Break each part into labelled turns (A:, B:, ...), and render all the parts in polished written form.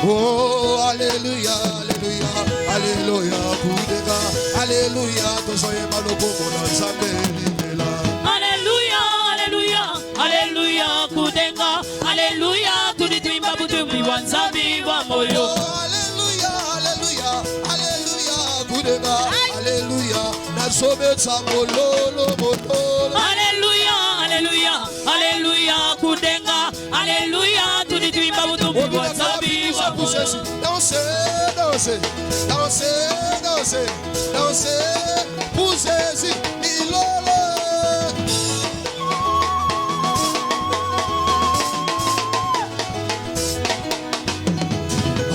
A: Oh, alléluia, alléluia, alléluia, Kudega, alléluia, tosoye maloko na Nzambe libela.
B: Alléluia, alléluia, alléluia, Kudega, alléluia, tudituimba butumbi wa Nzambe wa moyo.
A: Oh, alléluia, alléluia, alléluia, Kudega, alléluia, nasobetsa mololo mololo.
B: Alléluia, alléluia, alléluia, Kudega, alléluia, tudituimba butumbi wa Nzambe.
A: Dansez, dansez, dansez, dansez, dansez, pour Jésus, Ilolo.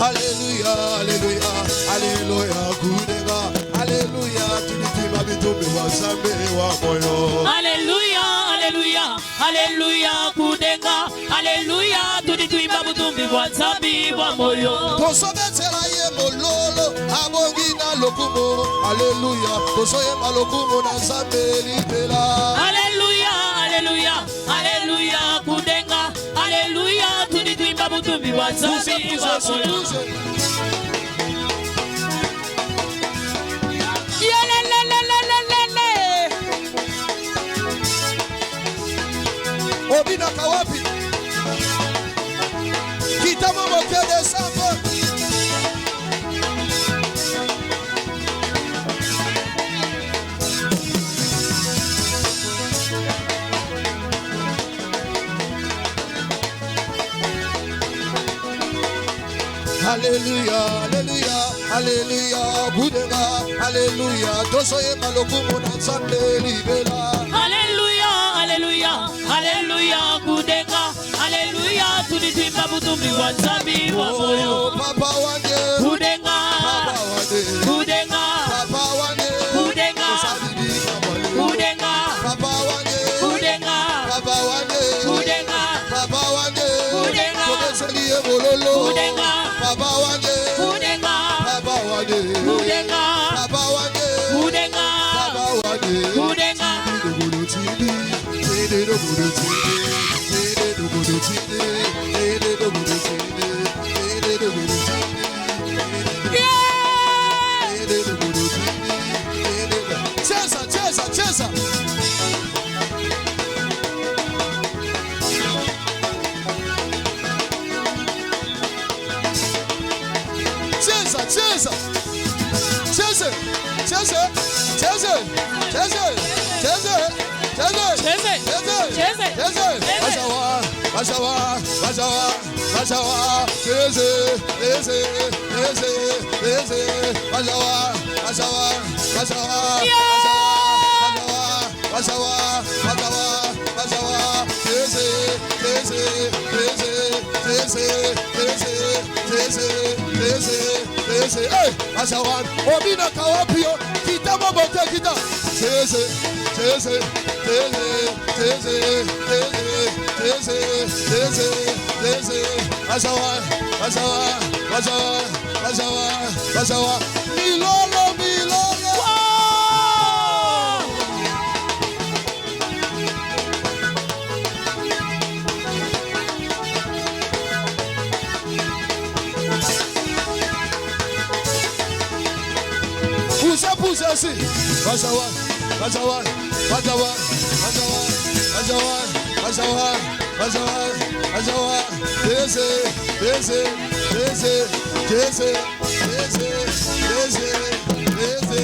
A: Alléluia, alléluia, alléluia, Kudega, alléluia, tulitima bitumbi wa Nzambe wa moyo.
B: Alléluia, alléluia, alléluia, Kudega, alléluia, tulitima bitumbi wa Nzambe wa moyo.
A: Tosobetela ye mololo, abongi na lokumo. Alléluia, tosoye malokumo na Nzambe libela.
B: Alléluia, alléluia, alléluia, Kudega, alléluia, tulitima bitumbi wa Nzambe wa moyo.
A: Obina kawapi kitamo moke de sambo. Alléluia, alléluia, alléluia, Kudega, alléluia, tosoye malokumo na Nzambe libela.
B: Alléluia, alléluia, alléluia, Kudega, alléluia, tulitimba butumbi wa Nzambe wa moyo.
A: Papa wanje,
B: Kudega,
A: Papa wanje,
B: Kudega,
A: Papa wanje,
B: Kudega, Kudega,
A: Papa wanje,
B: Kudega,
A: Papa wanje,
B: Kudega,
A: Papa wanje,
B: Kudega,
A: Kudega, bololo,
B: Kudega,
A: Papa wanje,
B: Kudega,
A: Papa wanje,
B: Kudega,
A: Papa wanje,
B: Kudega,
A: Papa wanje,
B: Kudega.
A: Cheza, cheza, cheza. Cheza, cheza. Cheza, cheza, cheza, cheza, cheza. Obina kawapio kitamo bote kita. Cheze, cheze, cheze, cheze, cheze, cheze, cheze. Asawa, asawa, asawa, asawa, asawa. Milolo, milolo. Pousse aussi. Asawa, asawa, asawa, asawa, asawa, asawa, asawa, asawa. Cheze, cheze, cheze, cheze, cheze, cheze, cheze.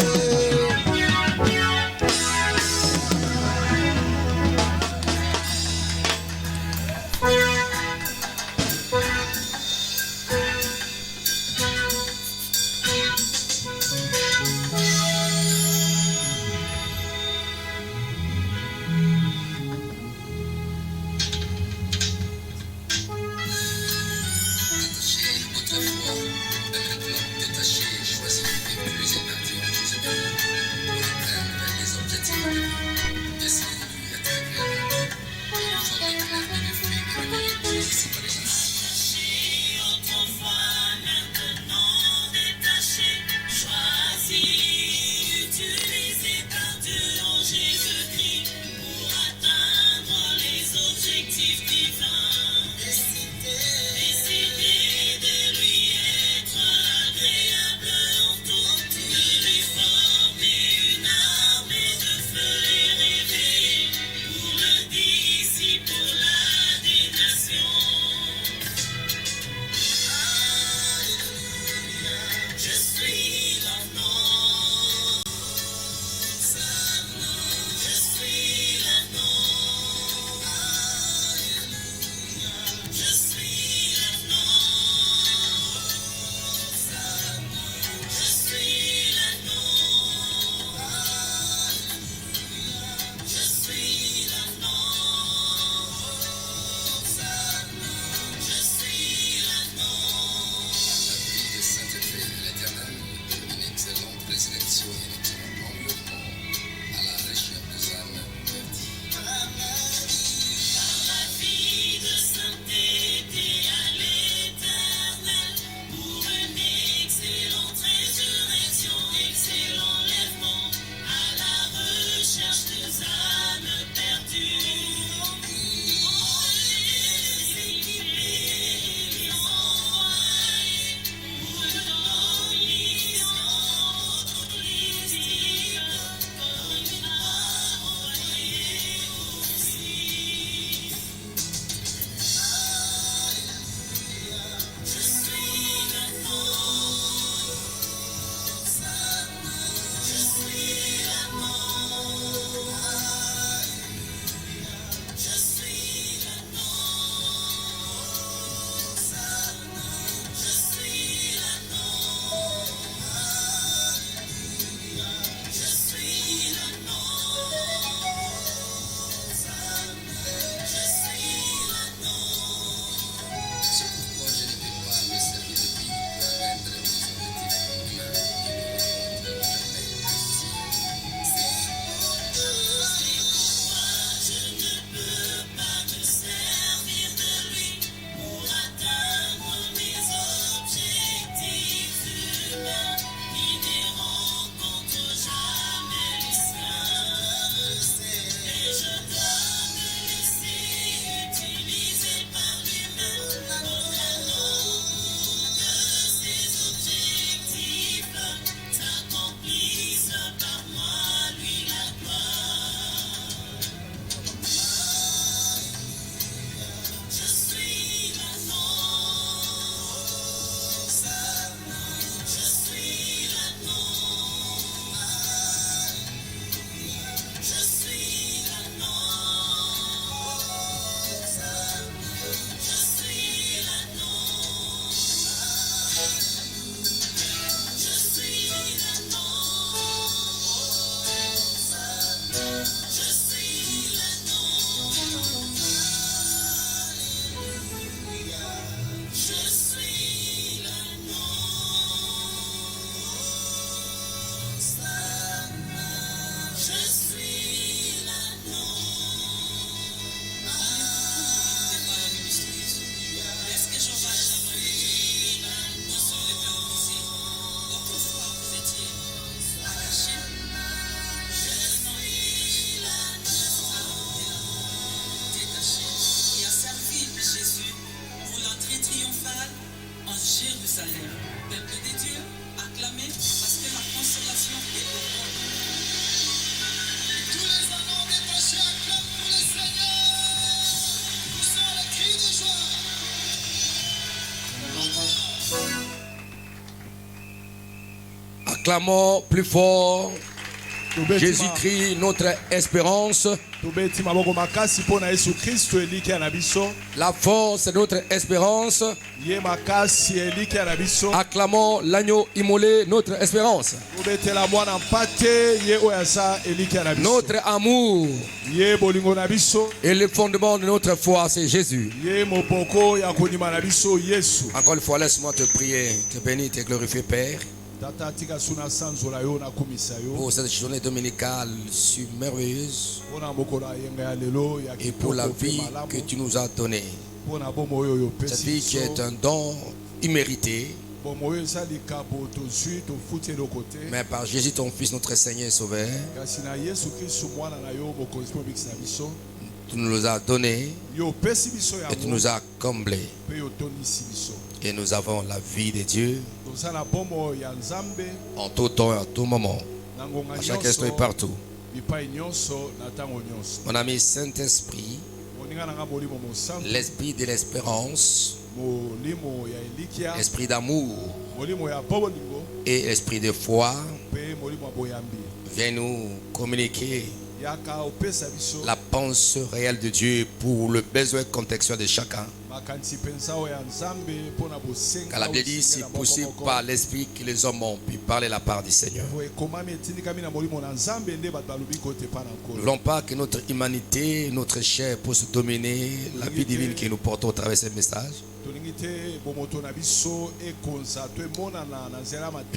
C: Jérusalem, peuple de Dieu, acclamez parce que la consolation est pour vous.
A: Tous les amants détachés acclament pour le Seigneur. Poussons le cri de joie. Acclamons plus fort Jésus-Christ, notre espérance. La force de notre espérance. Acclamons l'agneau immolé, notre espérance. Notre amour et le fondement de notre foi, c'est Jésus. Encore une fois, laisse-moi te prier, te bénir, te glorifier, Père, pour cette journée dominicale si merveilleuse et pour la vie que tu nous as donnée. Cette vie qui est un don immérité, mais par Jésus ton Fils, notre Seigneur et Sauveur, tu nous as donné et tu nous as comblés. Et nous avons la vie de Dieu en tout temps et en tout moment, à chaque instant et partout. Mon ami Saint-Esprit, l'esprit de l'espérance, l'esprit d'amour et l'esprit de foi, viens nous communiquer la pensée réelle de Dieu pour le besoin contextuel de chacun. Car la Bible dit, c'est possible par l'esprit que les hommes ont pu parler la part du Seigneur. Nous ne voulons pas que notre humanité, notre chair puisse dominer la vie divine que nous portons à travers ce message. Nous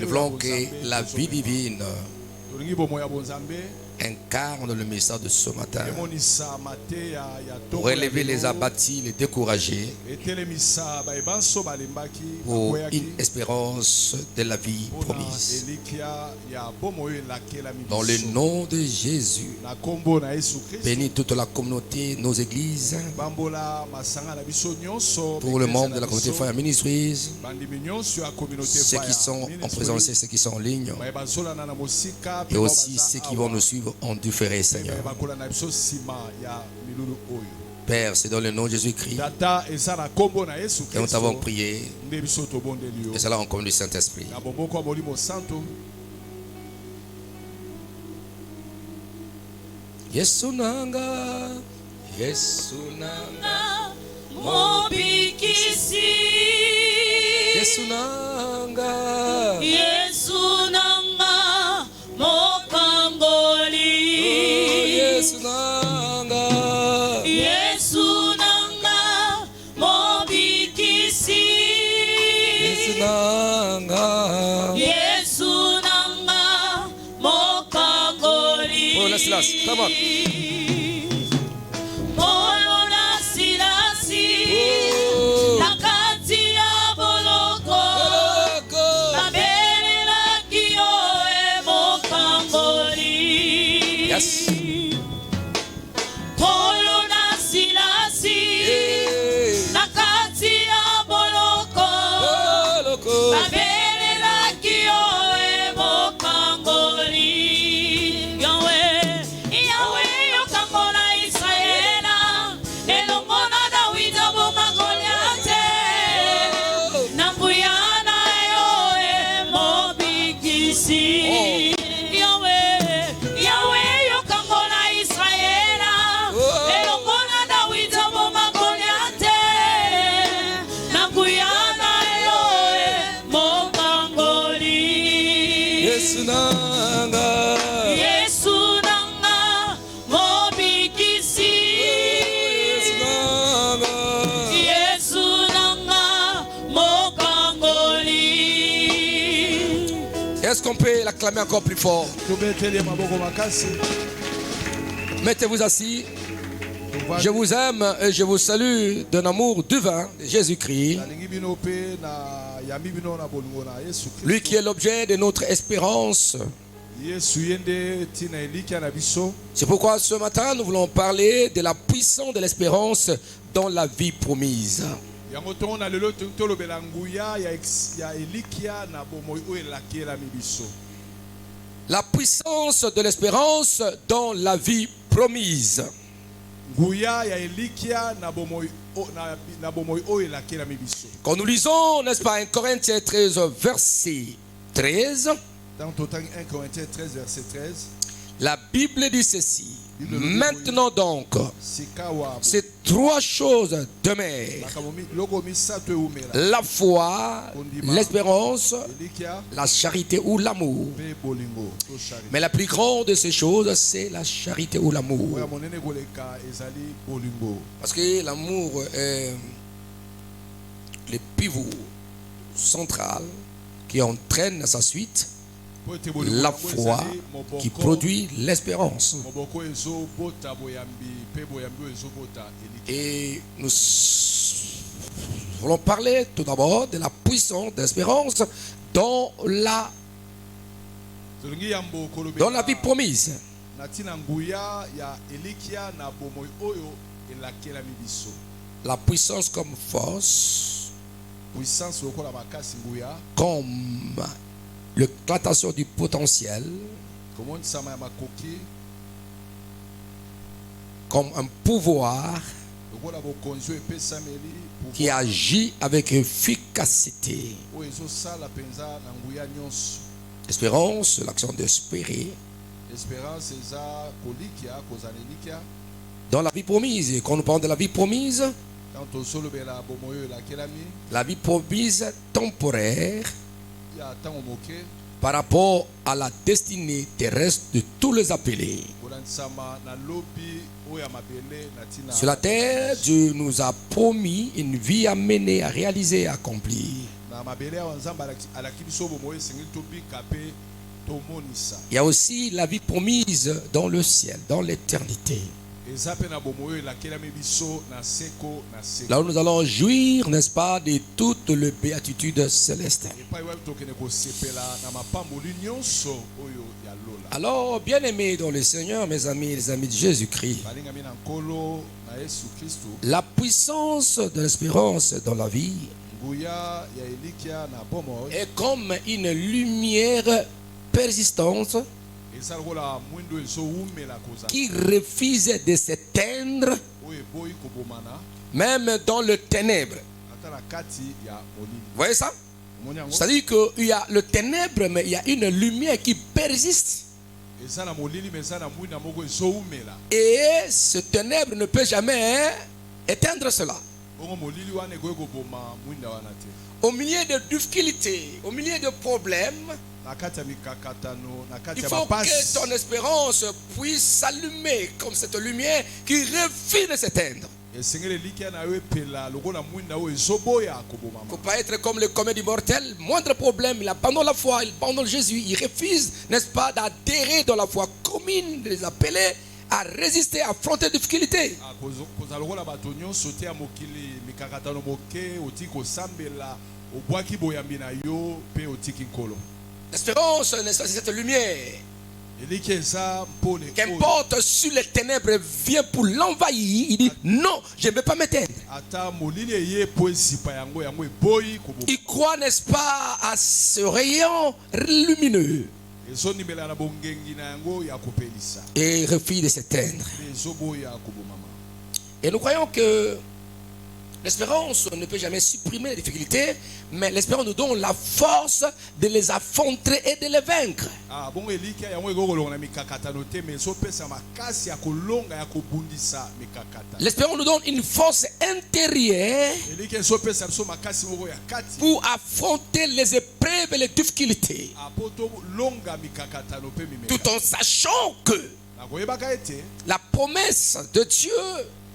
A: voulons que la vie divine incarne le message de ce matin pour relever les abattus, les découragés, pour une espérance de la vie promise. Dans le nom de Jésus, bénis toute la communauté, nos églises, pour le membre de la communauté Fire Ministries, ceux qui sont en présence et ceux qui sont en ligne, et aussi ceux qui vont nous suivre en différé, Seigneur. Père, c'est dans le nom de Jésus-Christ que nous t'avons prié, et cela en commun du Saint-Esprit. Yesu nanga, Yesu nanga,
B: Mobikisi,
A: Yesu nanga,
B: Yesu nanga, Mokangoli,
A: Yesu nanga,
B: Yesu nanga, Mobikisi,
A: Yesu nanga.
B: Yesu nanga, Mokangoli.
A: Oh, let's last. Come on. Yes. Yesu nanga,
B: Yesu nanga, Mobikisi,
A: Yesu nanga.
B: Yesu nanga, Mokangoli.
A: Est-ce qu'on peut l'acclamer encore plus fort? Mettez-vous assis. Je vous aime et je vous salue d'un amour divin de Jésus-Christ. Lui qui est l'objet de notre espérance. C'est pourquoi ce matin nous voulons parler de la puissance de l'espérance dans la vie promise. La puissance de l'espérance dans la vie promise. Quand nous lisons, n'est-ce pas, 1 Corinthiens 13, verset 13, la Bible dit ceci. Maintenant donc, ces trois choses demeurent: la foi, l'espérance, la charité ou l'amour. Mais la plus grande de ces choses, c'est la charité ou l'amour. Parce que l'amour est le pivot central qui entraîne à sa suite la foi qui produit l'espérance. Et nous voulons parler tout d'abord de la puissance de l'espérance dans la vie promise. La puissance comme force, comme l'éclatation du potentiel, comme un pouvoir qui agit avec efficacité. Espérance, l'action d'espérer. Dans la vie promise, et quand nous parlons de la vie promise temporaire, par rapport à la destinée terrestre de tous les appelés. Sur la terre, Dieu nous a promis une vie à mener, à réaliser, à accomplir. Il y a aussi la vie promise dans le ciel, dans l'éternité. Là où nous allons jouir, n'est-ce pas, de toutes les béatitudes célestes. Alors, bien-aimés dans le Seigneur, mes amis, les amis de Jésus-Christ, la puissance de l'espérance dans la vie est comme une lumière persistante qui refuse de s'éteindre même dans le ténèbre. Vous voyez ça? C'est-à-dire qu'il y a le ténèbre, mais il y a une lumière qui persiste. Et ce ténèbre ne peut jamais éteindre cela. Au milieu de difficultés, au milieu de problèmes, il faut que ton espérance puisse s'allumer comme cette lumière qui refuse de s'éteindre. Il ne faut pas être comme le commun du mortel. Moindre problème, il abandonne la foi, il abandonne Jésus. Il refuse, n'est-ce pas, d'adhérer dans la foi commune, de les appeler à résister, à affronter les difficultés. L'espérance, c'est cette lumière. Qu'importe si les ténèbres viennent pour l'envahir, il dit non, je ne vais pas m'éteindre. Il croit, n'est-ce pas, à ce rayon lumineux. Et il refuse de s'éteindre. Et nous croyons que l'espérance ne peut jamais supprimer les difficultés, mais l'espérance nous donne la force de les affronter et de les vaincre. L'espérance nous donne une force intérieure pour affronter les épreuves et les difficultés, tout en sachant que la promesse de Dieu,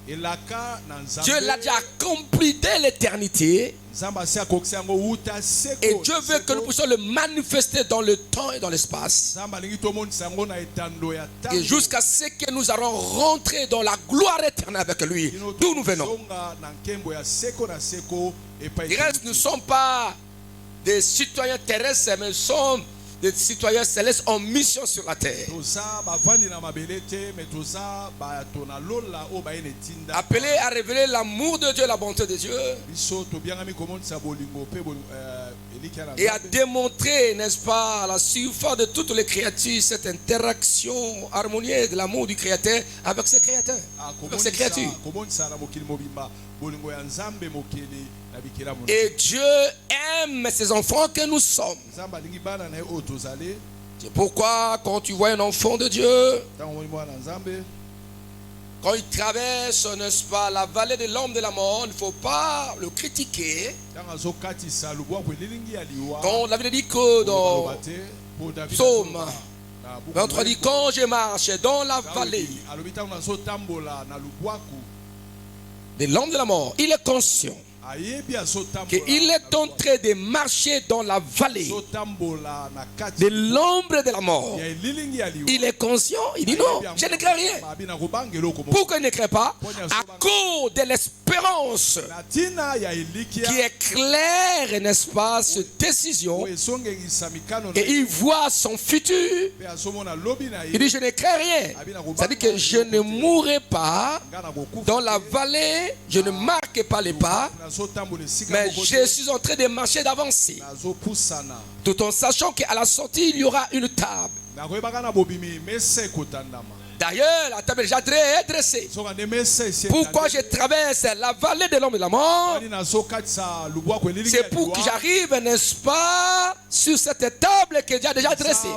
A: Dieu l'a déjà accompli dès l'éternité. Et Dieu veut que nous puissions le manifester dans le temps et dans l'espace. Et jusqu'à ce que nous allons rentrer dans la gloire éternelle avec lui, d'où nous venons. Du reste, nous ne sommes pas des citoyens terrestres, mais nous sommes des citoyens célestes en mission sur la terre. Appelés à révéler l'amour de Dieu, la bonté de Dieu. Et à démontrer, n'est-ce pas, à la surface de toutes les créatures, cette interaction harmonieuse de l'amour du Créateur avec ses créateurs, avec ses créatures. Et Dieu aime ses enfants que nous sommes. C'est pourquoi quand tu vois un enfant de Dieu, quand il traverse, n'est-ce pas, la vallée de l'ombre de la mort, il ne faut pas le critiquer. Quand la Bible dit que dans Psaume 23 dit, quand je marche dans la vallée de l'ombre de la mort, il est conscient qu'il est en train de marcher dans la vallée de l'ombre de la mort. Il est conscient, il dit non, je ne crains rien. Pourquoi il ne craint pas? À cause de l'espérance qui éclaire, n'est-ce pas, cette décision. Et il voit son futur. Il dit je ne crains rien. C'est-à-dire que je ne mourrai pas dans la vallée, je ne marque pas les pas. Mais je suis en train de marcher, d'avancer, tout en sachant qu'à la sortie il y aura une table. D'ailleurs, la table est déjà dressée. Pourquoi je traverse la vallée de l'ombre de la mort? C'est pour que j'arrive, n'est-ce pas, sur cette table que Dieu a déjà dressée.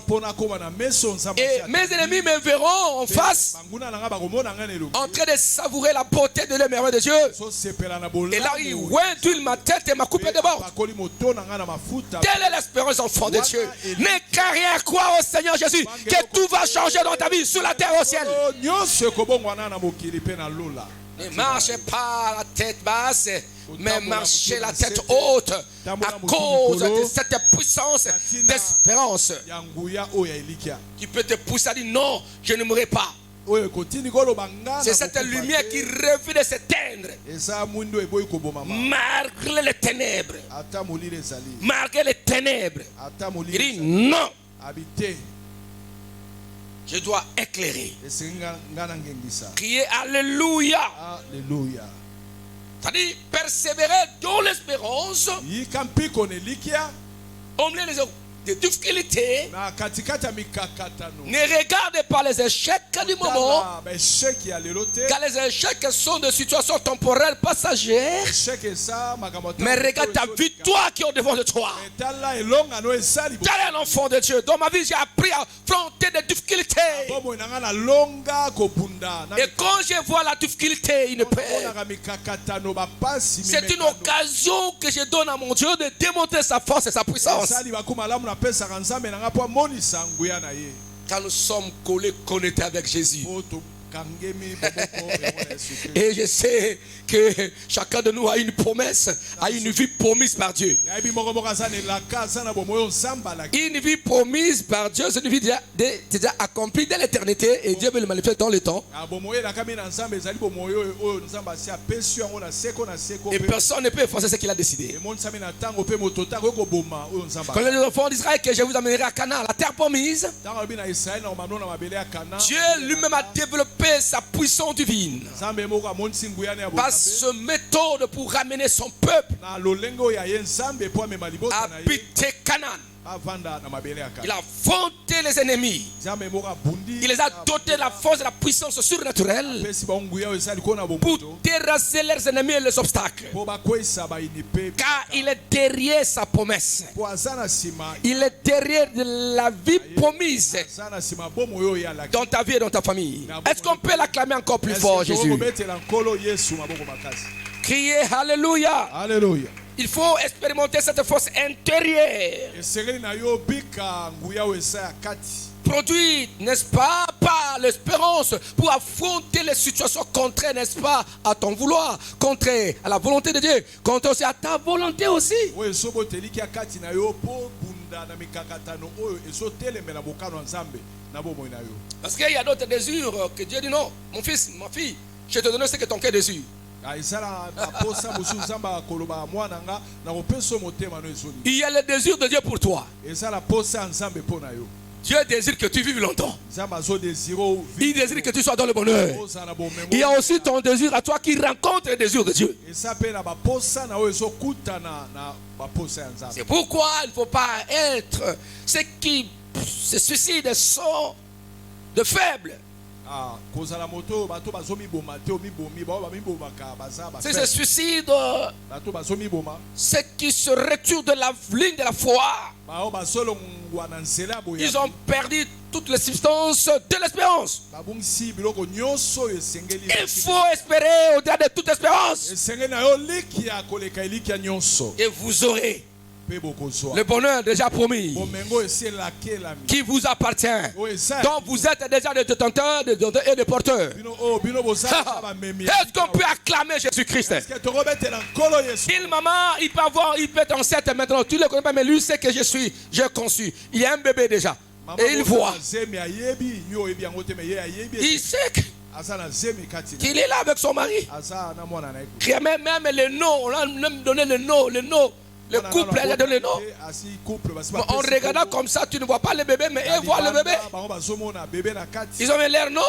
A: Et mes ennemis me verront en face, en train de savourer la beauté de la merveille de Dieu. Et là, il oint ma tête et ma coupe de bord. Telle est l'espérance, enfant de Dieu. Ne qu'à rien croire au Seigneur Jésus, que tout va changer dans ta vie, sur la terre, au ciel. Ne marchez pas la tête basse, mais marchez la tête haute à cause de cette puissance d'espérance qui peut te pousser à dire non, je ne mourrai pas. C'est cette lumière qui refuse de s'éteindre malgré les ténèbres. Malgré les ténèbres. Il dit non. Je dois éclairer. Crier Alléluia. Alléluia. C'est-à-dire persévérer dans l'espérance. Omner des difficultés. Ne regardez pas les échecs du moment. Car les échecs sont des situations temporaires, passagères. Mais regarde ta victoire qui est au devant de toi. Tel est l'enfant de Dieu. Dans ma vie, j'ai appris à affronter des difficultés. Et quand je vois la difficulté, une paix, c'est une occasion que je donne à mon Dieu de démontrer sa force et sa puissance. Quand nous sommes collés, connectés avec Jésus. Et je sais que chacun de nous a une promesse, a une vie promise par Dieu. Une vie promise par Dieu, c'est une vie déjà accomplie dès l'éternité et Dieu veut le manifester dans le temps. Et personne ne peut effacer ce qu'il a décidé. Quand les enfants d'Israël que je vous amènerai à Canaan, la terre promise, Dieu lui-même a développé sa puissance divine par ce méthode pour ramener son peuple à habiter Canaan. Il a vaincu les ennemis. Il les a dotés de la force et de la puissance surnaturelle pour terrasser leurs ennemis et les obstacles. Car il est derrière sa promesse. Il est derrière la vie promise dans ta vie et dans ta famille. Est-ce qu'on peut l'acclamer encore plus fort, Jésus? Criez Alléluia. Alléluia. Il faut expérimenter cette force intérieure. Produite, n'est-ce pas, par l'espérance pour affronter les situations contraires, n'est-ce pas, à ton vouloir, contraires à la volonté de Dieu, contraires aussi à ta volonté aussi. Parce qu'il y a d'autres désirs que Dieu dit non, mon fils, ma fille, je te donne ce que ton cœur désire. Il y a le désir de Dieu pour toi. Dieu désire que tu vives longtemps. Il désire que tu sois dans le bonheur. Il y a aussi ton désir à toi qui rencontre le désir de Dieu. C'est pourquoi il ne faut pas être ceux qui se suicident sont de faibles. C'est ce suicide, ceux qui se retirent de la ligne de la foi. Ils ont perdu toute la substance de l'espérance. Il faut espérer au-delà de toute espérance. Et vous aurez le bonheur déjà promis, qui vous appartient, dont vous êtes déjà des détenteurs et des porteurs. Est-ce qu'on peut acclamer Jésus-Christ? Il peut être enceinte maintenant. Tu ne le connais pas, mais lui sait que je suis. J'ai conçu. Il y a un bébé déjà. Et il voit. Il sait qu'il est là avec son mari. Même le nom, on a même donné le nom. Le couple, elle a donné le nom. En regardant comme ça, tu ne vois pas le bébé, mais elle voit le bébé. Ils ont mis leur nom.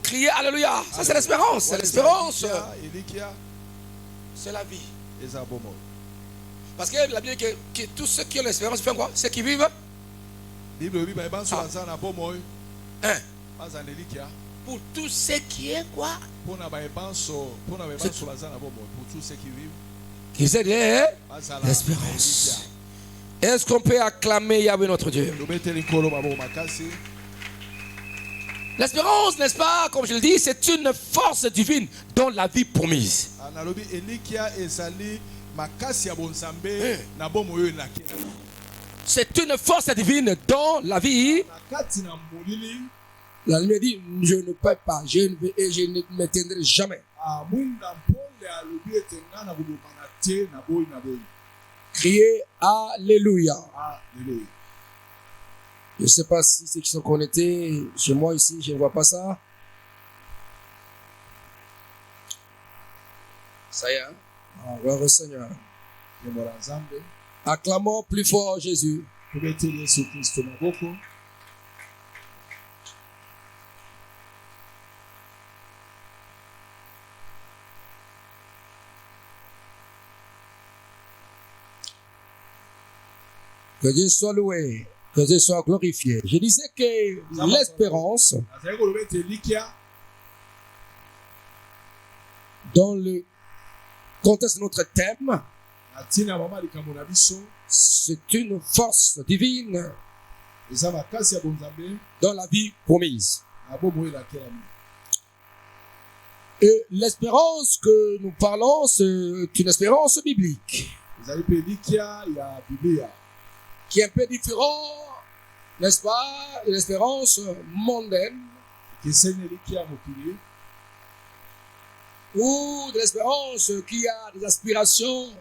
A: Crier Alléluia. Ça, c'est l'espérance. C'est l'espérance. C'est la vie. Parce que la Bible dit que tous ceux qui ont l'espérance font quoi? Ceux qui vivent. Pour tous ceux qui est quoi? Qui c'est l'espérance. Est-ce qu'on peut acclamer Yahweh notre Dieu? L'espérance, n'est-ce pas, comme je le dis, c'est une force divine dans la vie promise. C'est une force divine dans la vie. La Bible dit, je ne peux pas, je ne m'éteindrai jamais. Criez Alléluia. Je ne sais pas si ceux qui sont connectés chez moi ici, je ne vois pas ça. Ça y est. Gloire au Seigneur. Acclamons plus fort Jésus. Que Dieu soit loué, que Dieu soit glorifié. Je disais que l'espérance, dans le contexte de notre thème, c'est une force divine dans la vie promise. Et l'espérance que nous parlons, c'est une espérance biblique, qui est un peu différent, n'est-ce pas, de l'espérance mondaine, ou de l'espérance qui a des aspirations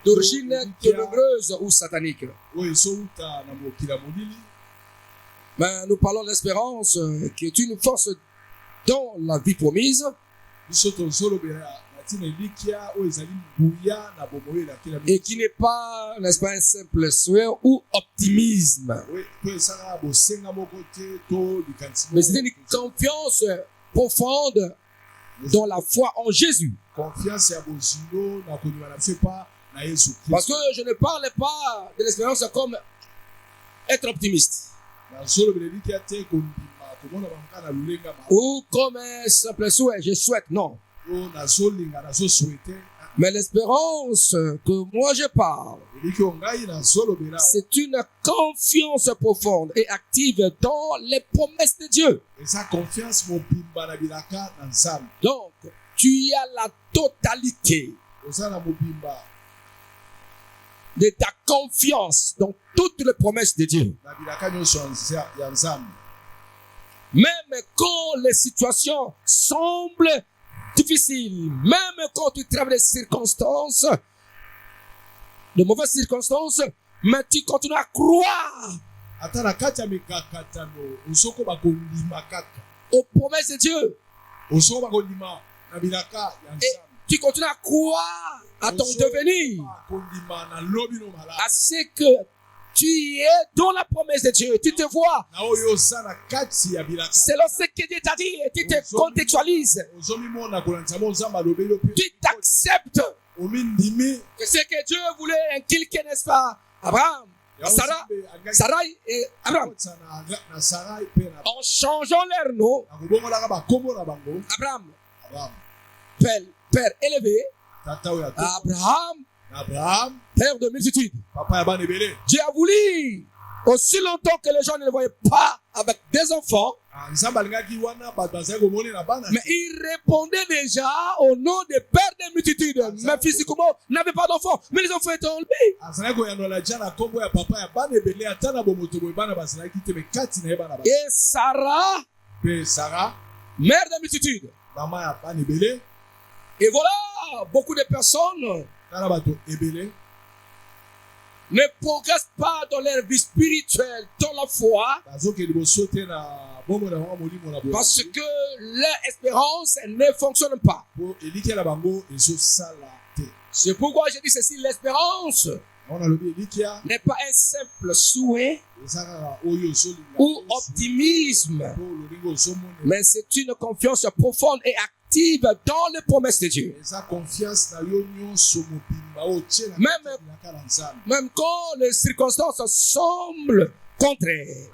A: d'origine ténébreuse ou satanique. Mais nous parlons de l'espérance qui est une force dans la vie promise, et qui n'est pas, n'est-ce pas, un simple souhait ou optimisme, mais c'est une confiance profonde dans la foi en Jésus. Parce que je ne parle pas de l'espérance comme être optimiste ou comme un simple souhait, je souhaite, non. Mais l'espérance que moi je parle, c'est une confiance profonde et active dans les promesses de Dieu. Donc, tu as la totalité de ta confiance dans toutes les promesses de Dieu. Même quand les situations semblent difficiles, même quand tu traverses des circonstances, de mauvaises circonstances, mais tu continues à croire aux promesses de Dieu. Et tu continues à croire à ton devenir, à ce que tu es dans la promesse de Dieu. Tu te vois selon ce que Dieu t'a dit et tu te contextualises. Tu t'acceptes que ce que Dieu voulait inculquer, n'est-ce pas? Abraham, Sarah et Abraham. En changeant leur nom, Abraham, père élevé, Abraham, père de multitude. Dieu a voulu, aussi longtemps que les gens ne le voyaient pas avec des enfants, mais il répondait déjà au nom des pères de multitudes. Mais physiquement, n'avait pas d'enfants, mais les enfants étaient enlevés. Et Sarah, mère de multitudes. Et voilà, beaucoup de personnes ne progressent pas dans leur vie spirituelle, dans la foi, parce que leur espérance ne fonctionne pas. C'est pourquoi je dis ceci, l'espérance n'est pas un simple souhait ou optimisme, mais c'est une confiance profonde et active dans les promesses de Dieu. Même quand les circonstances semblent contraires,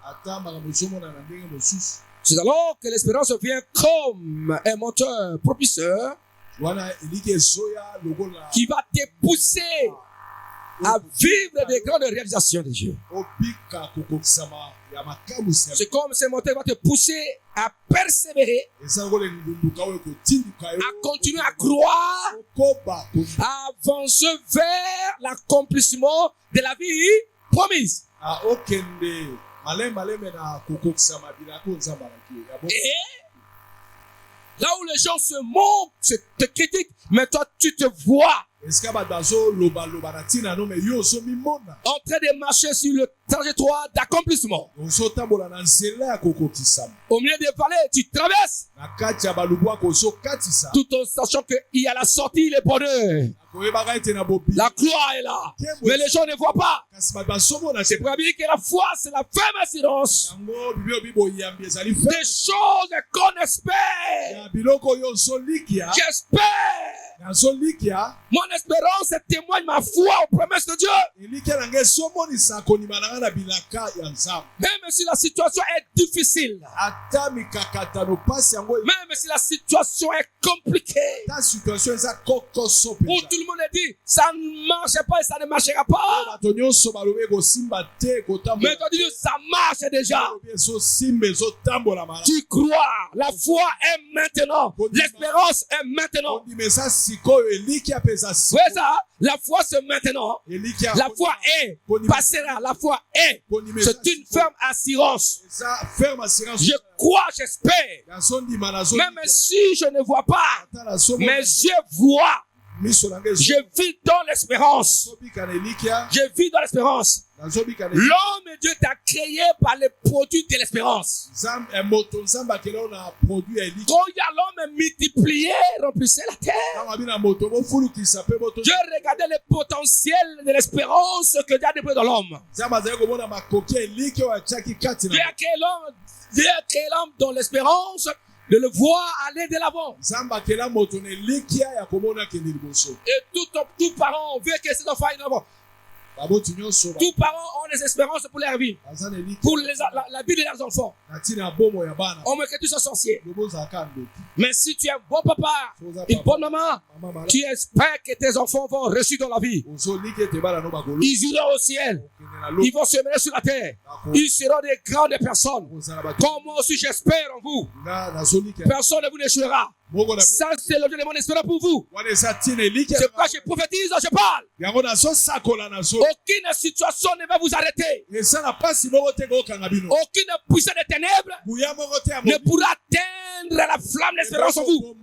A: c'est alors que l'espérance vient comme un moteur propulseur qui va te pousser à vivre des grandes réalisations de Dieu. C'est comme ce moteur va te pousser à persévérer, à continuer à croire, à avancer vers l'accomplissement de la vie promise. Et là où les gens se moquent, te critiquent, mais toi tu te vois en train de marcher sur le trajectoire d'accomplissement. Au milieu des vallées, tu traverses, tout en sachant qu'il y a la sortie, le bonheur. La gloire est là, mais les gens ne voient pas. C'est pour dire que la foi, c'est la ferme assurance des choses qu'on espère. J'espère. Mon espérance témoigne ma foi aux promesses de Dieu. Même si la situation est difficile, même si la situation est compliquée, où tout le monde dit ça ne marche pas et ça ne marchera pas, mais toi tu dis ça marche déjà. Tu crois, la foi est maintenant, l'espérance est maintenant. Ouais, ça, la foi c'est maintenant. La foi est, passera, la foi est. C'est une ferme assurance. Je crois, j'espère. Même si je ne vois pas, mes yeux voient. Je vis dans l'espérance. Je vis dans l'espérance. L'homme et Dieu t'a créé par les produits de l'espérance. Quand il y a l'homme multiplié, remplissait la terre. Dieu regardait le potentiel de l'espérance que Dieu a déposé dans l'homme. Dieu a créé l'homme dans l'espérance de le voir aller de l'avant. Et tout parent veut que ses enfants aillent de l'avant. Tous parents ont des espérances pour leur vie, pour la vie de leurs enfants. On veut que tu sois sorcier. Mais si tu es un bon papa, une bonne maman, tu espères que tes enfants vont réussir dans la vie. Ils iront au ciel. Ils vont se mener sur la terre. Ils seront des grandes personnes. Comme moi aussi j'espère en vous. Personne ne vous n'échouera. Ça c'est l'objet de mon espérance pour vous. C'est pourquoi je prophétise, je parle. Aucune situation ne va vous arrêter. Aucune puissance des ténèbres ne pourra atteindre la flamme d'espérance en vous.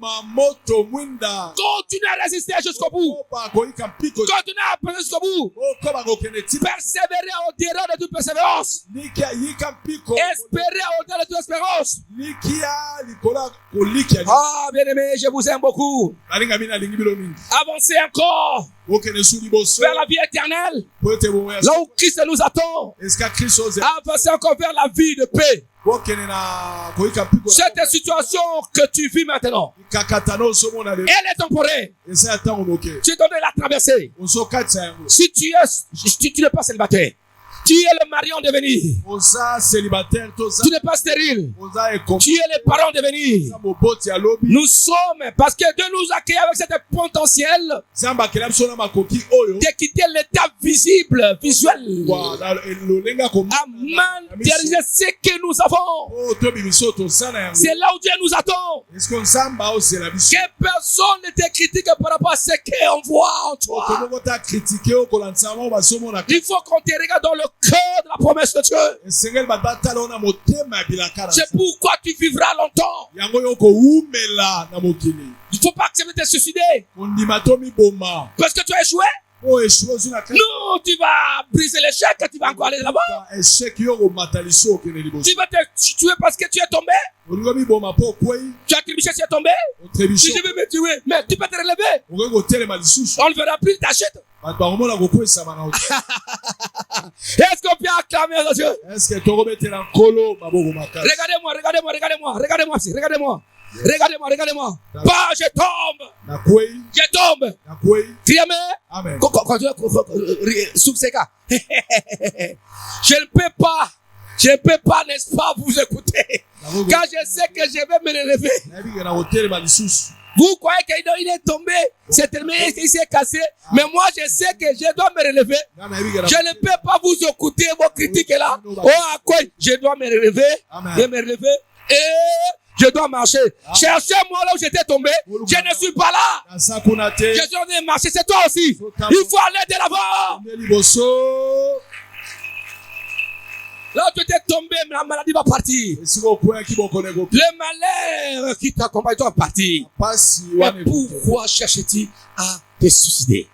A: Continuez à résister jusqu'au bout. Continuez à penser jusqu'au bout. Persévérez au-delà de toute persévérance. Espérez au-delà de toute espérance. Ah, bien bien-aimés, je vous aime beaucoup. Avancez encore vers la vie éternelle. Là où Christ nous attend. Avancez encore vers la vie de paix. Cette situation que tu vis maintenant, elle est temporaire. Tu dois la traverser. Si tu n'es pas célibataire, tu es le mari en devenir. Tu n'es pas stérile. Tu es le parent en devenir. Nous sommes, parce que Dieu nous accueille avec cette potentiel de quitter l'état visible, visuel, à matérialiser ce que nous avons. C'est là où Dieu nous attend. Que personne ne te critique par rapport à ce qu'on voit en toi. Il faut qu'on te regarde dans le cœur de la promesse de Dieu. C'est pourquoi tu vivras longtemps. Il ne faut pas accepter de te suicider parce que tu as échoué. Non, tu vas briser l'échec et tu vas encore aller là-bas. Tu vas te tuer parce que tu es tombé. Tu as trébuché, tu es tombé. Si je veux me tuer, mais tu peux te relever. On ne verra plus ta chute. Est-ce qu'on peut acclamer à Dieu? Regardez-moi, regardez-moi, regardez-moi, regardez-moi, regardez-moi. Regardez-moi, regardez-moi. Pas, je tombe. Je tombe. Amen. Sous ces cas. Je ne peux pas, n'est-ce pas, vous écouter. Quand je sais que je vais me relever. Vous croyez qu'il est tombé, c'est terminé, il s'est cassé. Mais moi, je sais que je dois me relever. Je ne peux pas vous écouter, vos critiques là. Oh, à quoi? Je dois me relever. Je me relever. Et je dois marcher. Cherchez-moi là où j'étais tombé. Je ne suis pas là. Je dois marcher. C'est toi aussi. Il faut aller de l'avant. Là où tu étais tombé, la maladie va partir. Le malheur qui t'accompagne doit partir. Mais pourquoi cherches-tu à te suicider?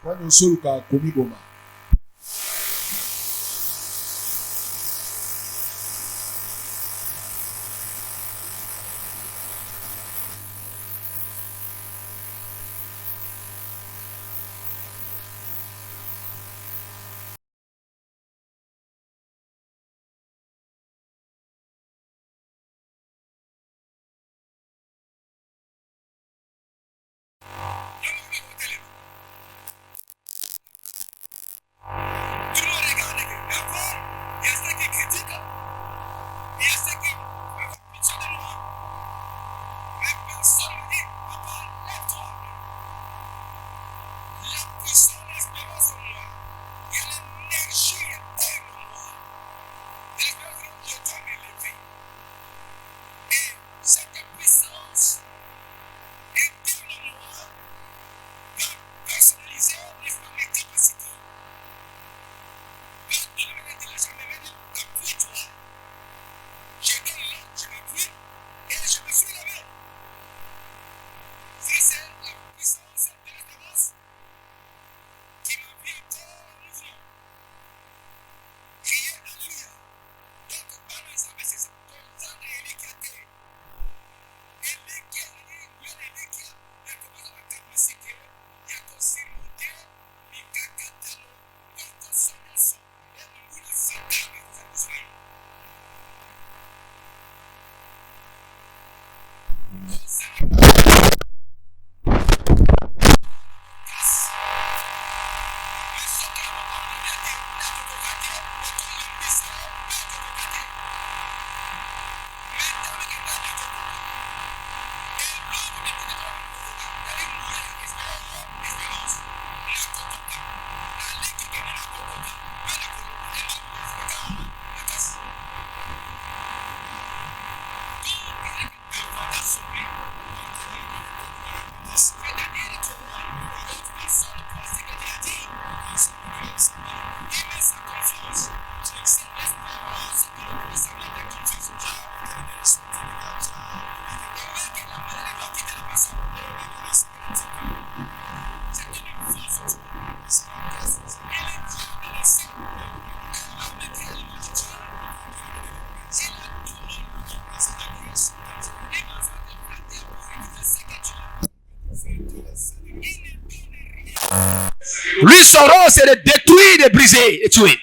A: Son rôle, c'est de détruire, de briser, de tuer.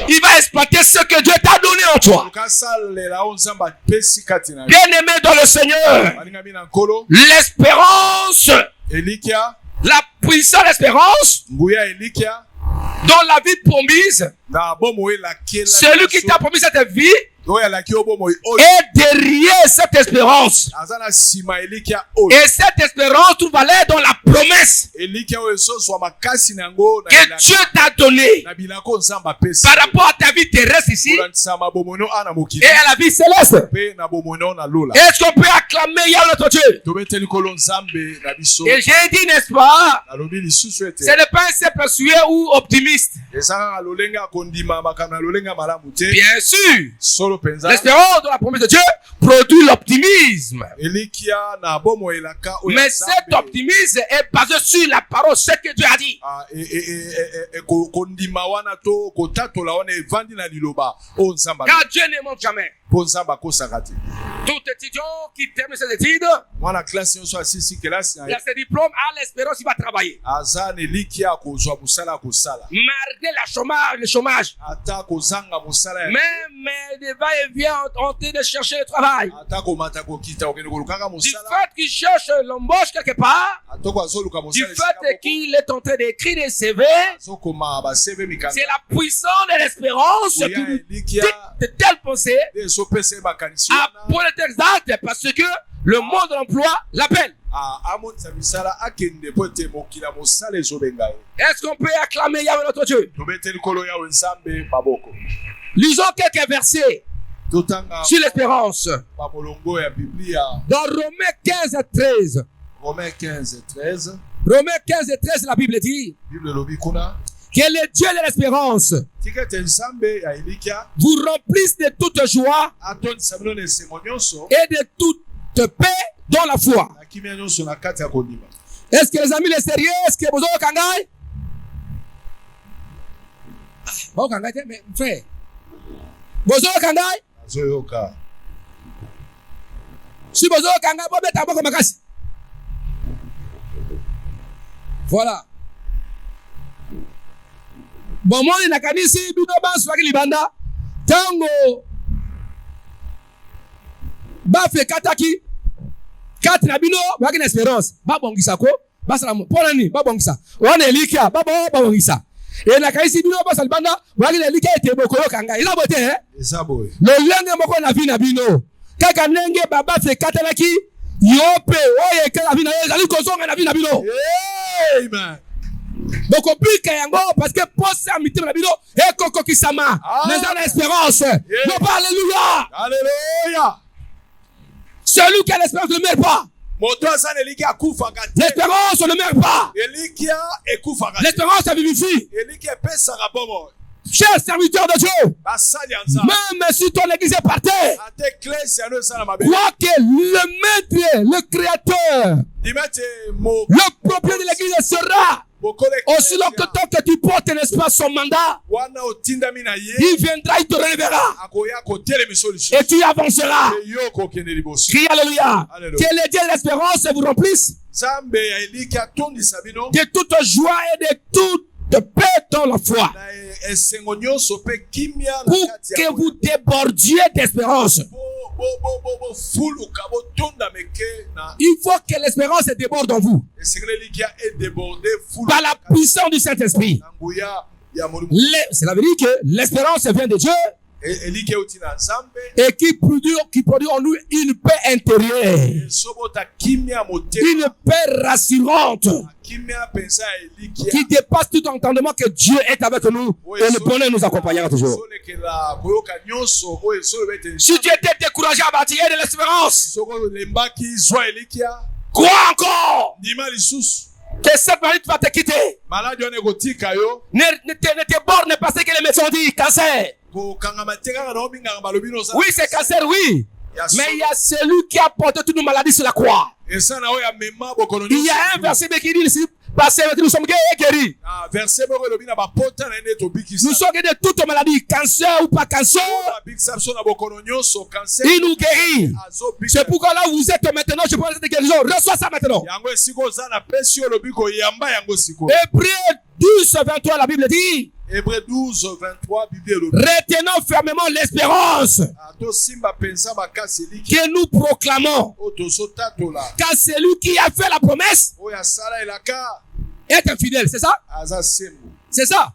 A: Il va exploiter ce que Dieu t'a donné en toi. Bien-aimé dans le Seigneur, l'espérance, la puissante espérance dans la vie promise, celui qui t'a promis cette vie est derrière cette espérance. Et cette espérance trouve valeur dans la promesse que Dieu t'a donnée par rapport à ta vie terrestre ici et à la vie céleste. Est-ce qu'on peut acclamer Yahweh notre Dieu? Et j'ai dit, n'est-ce pas, ce n'est pas un simple souhait ou optimiste. Bien sûr, l'espérance de la promesse de Dieu produit l'optimisme. Mais cet optimisme est basé sur la parole, ce que Dieu a dit. Car Dieu ne ment jamais. Tout étudiant qui termine ses études, il a ses diplômes, à l'espérance, il va travailler. Malgré le chômage. Même il va et vient en train de chercher le travail. Du fait qu'il cherche l'embauche quelque part, du fait qu'il est en train d'écrire des CV, c'est la puissance de l'espérance qui nous dit de telles pensées à pour être exact, parce que le monde de l'emploi l'appelle. Est-ce qu'on peut acclamer Yahweh notre Dieu? Lisons quelques versets sur l'espérance. Dans Romains 15 et 13. Romains 15 et 13, la Bible dit que le Dieu de l'espérance vous remplisse de toute joie et de toute paix dans la foi. Est-ce que les amis, les sérieux, est-ce que vous avez kangai? Bon kangai, mais frère. Vous avez kangai? Si vous avez kangai, vous mettez à bord comme makasi. Voilà. Bon, moi, il y a kanisi, bino ban swagi libanda. Tango. Ba fe kataki. Kati na bino, waki na espérance. Ba bongisa ko. Ba salamu. Pona ni, ba bongisa. Wana elikia, ba bongisa. Et na kanisi bino ba salibanda, waki na elikia ete bokolo kanga. Ila bote, eh? Esa boy. Le lenge moko na vi na bino. Kaka nenge baba fe katalaki. Yope, oye ke na vi na yo. Zali kozonga na vi na bino. Amen. Donc on pique yango parce que poste amitié na bino et koko kisama mais dans l'espérance. Non pas alléluia. Alléluia. Celui qui a l'espérance ne meurt pas. L'espérance ne meurt pas. L'espérance a vivifie. Cher serviteur de Dieu, même si ton église est par terre, crois que le maître, le créateur, le propriétaire de l'église sera aussi longtemps que tu portes, n'est-ce pas, son mandat, il viendra, il te relèvera et tu avanceras. Crie alléluia. Que le Dieu de l'espérance vous remplisse de toute joie et de toute paix dans la foi, pour que vous débordiez d'espérance. Il faut que l'espérance déborde en vous par la puissance du Saint-Esprit. Cela veut dire que l'espérance vient de Dieu et qui produit en nous une paix intérieure, une paix rassurante qui dépasse tout entendement que Dieu est avec nous et le bonheur nous accompagnera toujours. Si tu étais découragé, abattu de l'espérance, crois encore que cette maladie va te quitter. Ne te borne pas ce que les médecins disent, cancer. Oui, c'est cancer, oui. Mais il y a celui qui a porté toutes nos maladies sur la croix. Il y a un verset qui dit ici, parce que nous sommes guéris. Nous sommes guéris de toutes maladies, cancer ou pas cancer. Il nous guérit. C'est pourquoi là où vous êtes maintenant, je prends cette guérison. Reçois ça maintenant. Et priez
D: 23, la Bible dit,
A: Hébreux 12, 23,
D: retenons fermement l'espérance que nous proclamons. Car celui qui a fait la promesse est infidèle, c'est ça? C'est ça?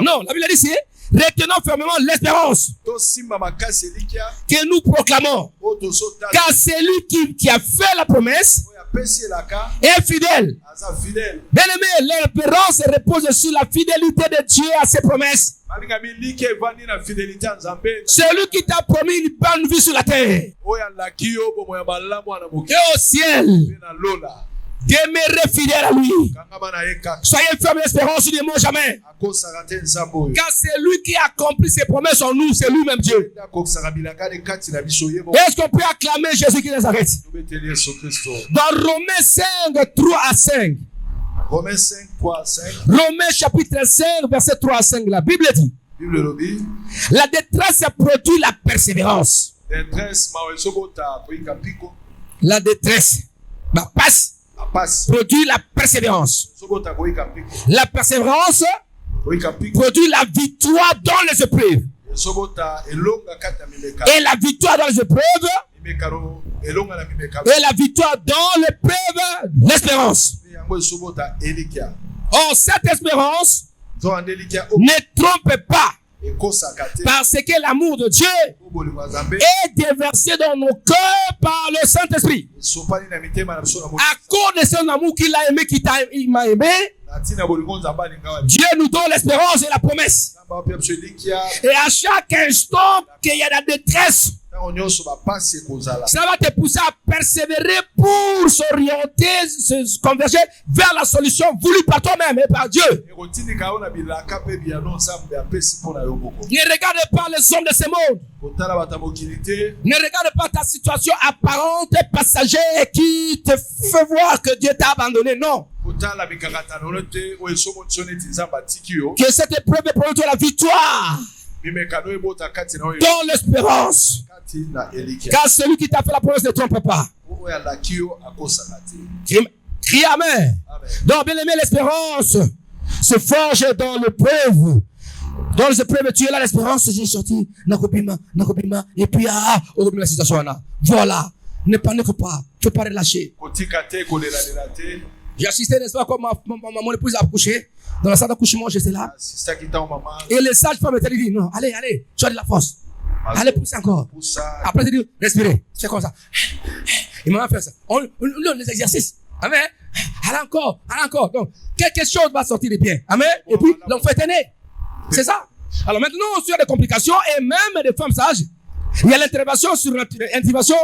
D: Non, la Bible dit c'est retenons fermement l'espérance que nous proclamons. Car celui qui a fait la promesse est fidèle. Bien aimé, l'espérance repose sur la fidélité de Dieu à ses promesses. Celui qui t'a promis une bonne vie sur la terre et au ciel, demeurez fidèle à lui. Soyez fermes d'espérance, ne mourrez jamais. Car c'est lui qui accomplit ses promesses en nous, c'est lui-même Dieu. Est-ce qu'on peut acclamer Jésus qui nous arrête? Dans Romains 5, 3 à 5.
A: Romains 5, 3 à 5.
D: Romains chapitre 5, verset 3 à 5. La Bible dit, la détresse produit la persévérance. La détresse produit la persévérance. La persévérance produit la victoire dans les épreuves. Et la victoire dans les épreuves, et la victoire dans l'épreuve, l'espérance. Or, cette espérance ne trompe pas, parce que l'amour de Dieu est déversé dans nos cœurs par le Saint-Esprit. À cause de son amour qu'il a aimé, il m'a aimé, Dieu nous donne l'espérance et la promesse. Et à chaque instant qu'il y a la détresse, ça va te pousser à persévérer pour s'orienter, se converger vers la solution voulue par toi-même et par Dieu. Ne regarde pas les hommes de ce monde. Ne regarde pas ta situation apparente et passagère qui te fait voir que Dieu t'a abandonné. Non. Que cette épreuve produise la victoire dans l'espérance. Car celui qui t'a fait la promesse ne trompe pas. Crie Amen. Donc, bien aimé, l'espérance se forge dans l'épreuve. Dans les épreuves, tu es là, l'espérance, j'ai sorti, et puis, la situation là. Voilà. Ne panique pas. Tu ne peux pas relâcher. J'ai assisté, n'est-ce pas, comme mon épouse a accouché. Dans la salle d'accouchement, j'étais là. Et les sages-femmes étaient dit, non, allez, tu as de la force. Allez, pousse encore. Après, tu dis, respirez. C'est comme ça. Il m'a fait ça. Les exercices. Amen. Allez encore. Donc, quelque chose va sortir de bien. Amen. Et puis, l'enfant est né. C'est ça. Alors maintenant, on a des complications et même des femmes sages. Il y a l'intervention sur l'intervention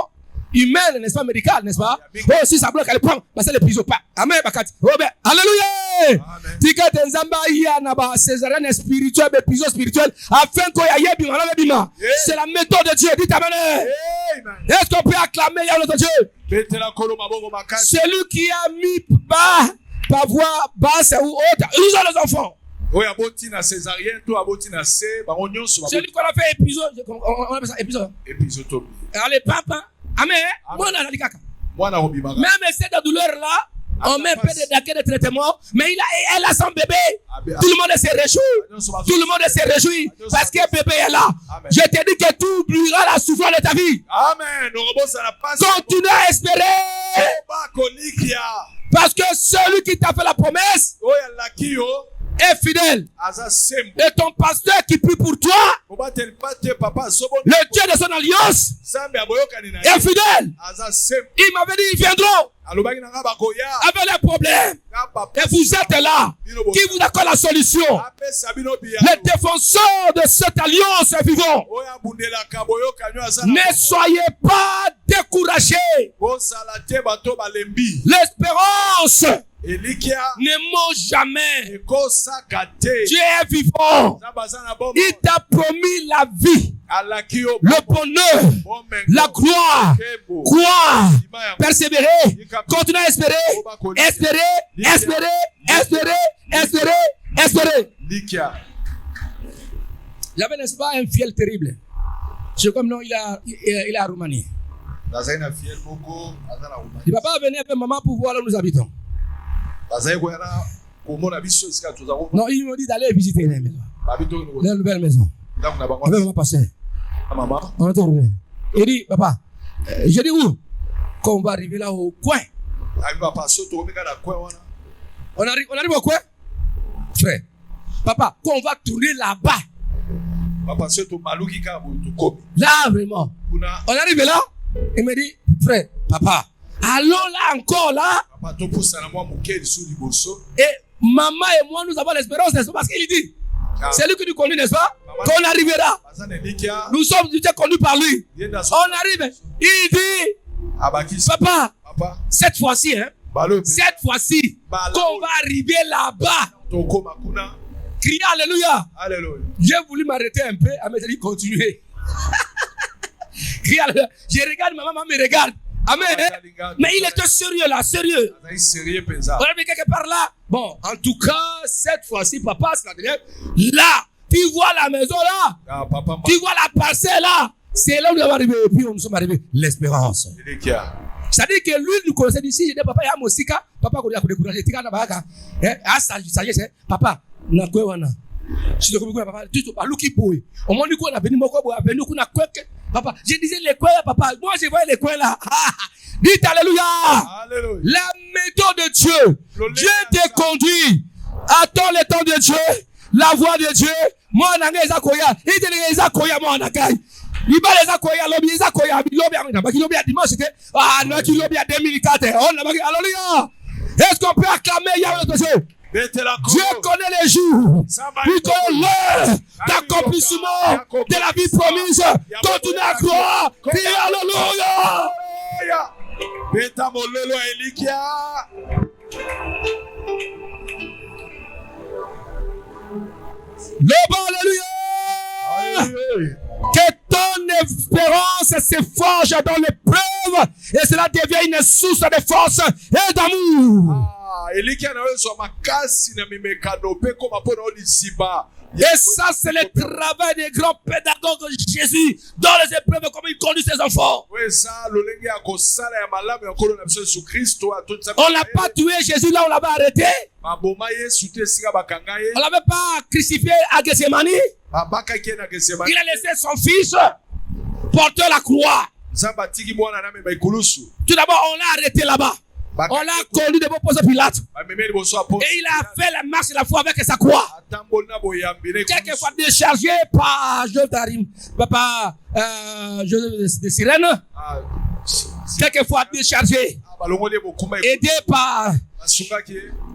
D: humaine, n'est-ce pas, médicale, n'est-ce pas? Oh, si ça bloque, elle prend, parce que les prises pas. Amen, bakati. Oh, ben, alléluia! Tika tenzamba ya naba césarienne spirituelle, mais prison spirituelle, afin qu'on y aille bima, bima. C'est la méthode de Dieu. Dites amen. Est-ce qu'on peut acclamer notre Dieu? Celui qui a mis bas, par voie basse ou haute, ils ont les enfants. Celui qu'on a fait épisode, on appelle ça épisode. Allez, papa. Amen. Même cette douleur-là, on met un peu de traitement, mais elle a son bébé. Tout le monde se réjouit. Parce que bébé est là. Je te dis que tu oublieras la souffrance de ta vie.
A: Amen.
D: Continue à espérer. Parce que celui qui t'a fait la promesse est fidèle. Et ton pasteur qui prie pour toi, le Dieu de son alliance, est fidèle. Il m'avait dit, ils viendront avec les problèmes. Et vous êtes là. Qui vous accorde la solution? Les défenseurs de cette alliance est vivant. Ne soyez pas découragés. L'espérance ne ment jamais. Dieu est vivant. Il t'a promis la vie, le bonheur, la gloire. Croire, persévérer, continuer à espérer. Il y avait, n'est-ce pas, un fiel terrible. C'est comme non, il est à Roumanie. Il ne va pas venir avec maman pour voir là où nous habitons. Non, ils m'ont dit d'aller visiter les maisons. Les nouvelles maisons. On va passer. On est arrivé. Il dit, papa, je dis où? Quand on va arriver là au coin. On arrive au coin? Frère. Papa, quand on va tourner là-bas. Là, vraiment. On arrive là. Il me dit, frère, papa, allons là encore là. Et maman et moi, nous avons l'espérance, n'est-ce pas? Parce qu'il dit, c'est lui qui nous conduit, n'est-ce pas? Quand on arrivera, nous sommes déjà conduits par lui. On arrive, il dit, papa, cette fois-ci, quand on va arriver là-bas, crier Alléluia. J'ai voulu m'arrêter un peu, elle m'a dit continuer. Crier Alléluia. Je regarde, maman me regarde. Amen. Mais il était sérieux là, sérieux. On est quelque part là. Bon, en tout cas, cette fois-ci, papa, c'est la dernière. Là, tu vois la maison là. Tu vois la parcelle là. C'est là où nous sommes arrivés. Et puis nous sommes arrivés. L'espérance. C'est-à-dire que lui, nous connaissait d'ici. Je dis, papa, il y a Mosika. Papa, il y a découragé. Tu as ça y est, papa. Na quoi wana? Si tu comprends, papa, tu te parles qui boue. Au moins, nous on a venu moko boue, venu qu'on a quoi que. Papa, je disais les coins, papa. Moi, je voyais les coins là. Dites Alléluia. Alléluia. La méthode de Dieu. Dieu te conduit. Attends le temps de Dieu. La voix de Dieu. Moi, on a les akoya. Il te les akoya, moi, on a kai. Il va les akoya, lobby, les akoya, lobby à dimanche, c'était. Ah, non, tu lobby à 2004. On a marqué. Alléluia. Est-ce qu'on peut acclamer Yahweh de Dieu? Dieu connaît les jours. Il connaît l'heure d'accomplissement de la vie promise. Continue à croire. Crie Alléluia. Alléluia. Que ton espérance se forge dans l'épreuve et cela devient une source de force et d'amour. Et ça, c'est le travail des grands pédagogues Jésus dans les épreuves, comme il conduit ses enfants. On n'a pas tué Jésus là, on l'avait arrêté. On l'avait pas crucifié à Gethsemane. Il a laissé son fils porter la croix. Tout d'abord, on l'a arrêté là-bas. On l'a conduit devant Ponce Pilate. Et il a fait la marche de la foi avec sa croix. Quelquefois déchargé par papa de sirène. Quelquefois déchargé. Aidé par,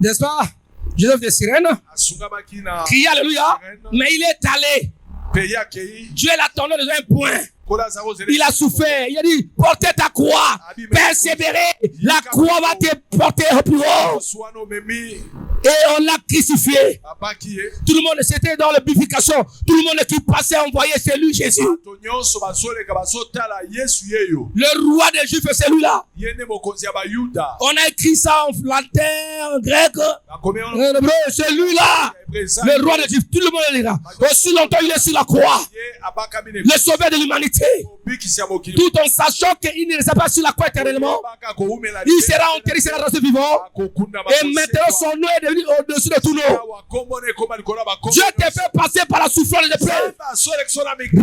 D: n'est-ce pas, Joseph de sirène. Crié Alléluia. Mais il est allé. Dieu l'attendait dans un point. Il a souffert. Il a dit, portez ta croix. Persévérez. La croix va te porter au plus haut. Et on l'a crucifié. Tout le monde, c'était dans la bifurcation. Tout le monde qui passait envoyait celui Jésus. Le roi des Juifs, c'est celui-là. On a écrit ça en latin, en grec. C'est lui-là. Le roi des Juifs. Tout le monde est là. Aussi longtemps il est sur la croix. Le sauveur de l'humanité. Tout en sachant qu'il ne sera pas sur la croix éternellement. Il sera enterré, il sera resté vivant. Et maintenant son nom est devenu au-dessus de tout nom. Dieu te fait passer par la souffrance de paix.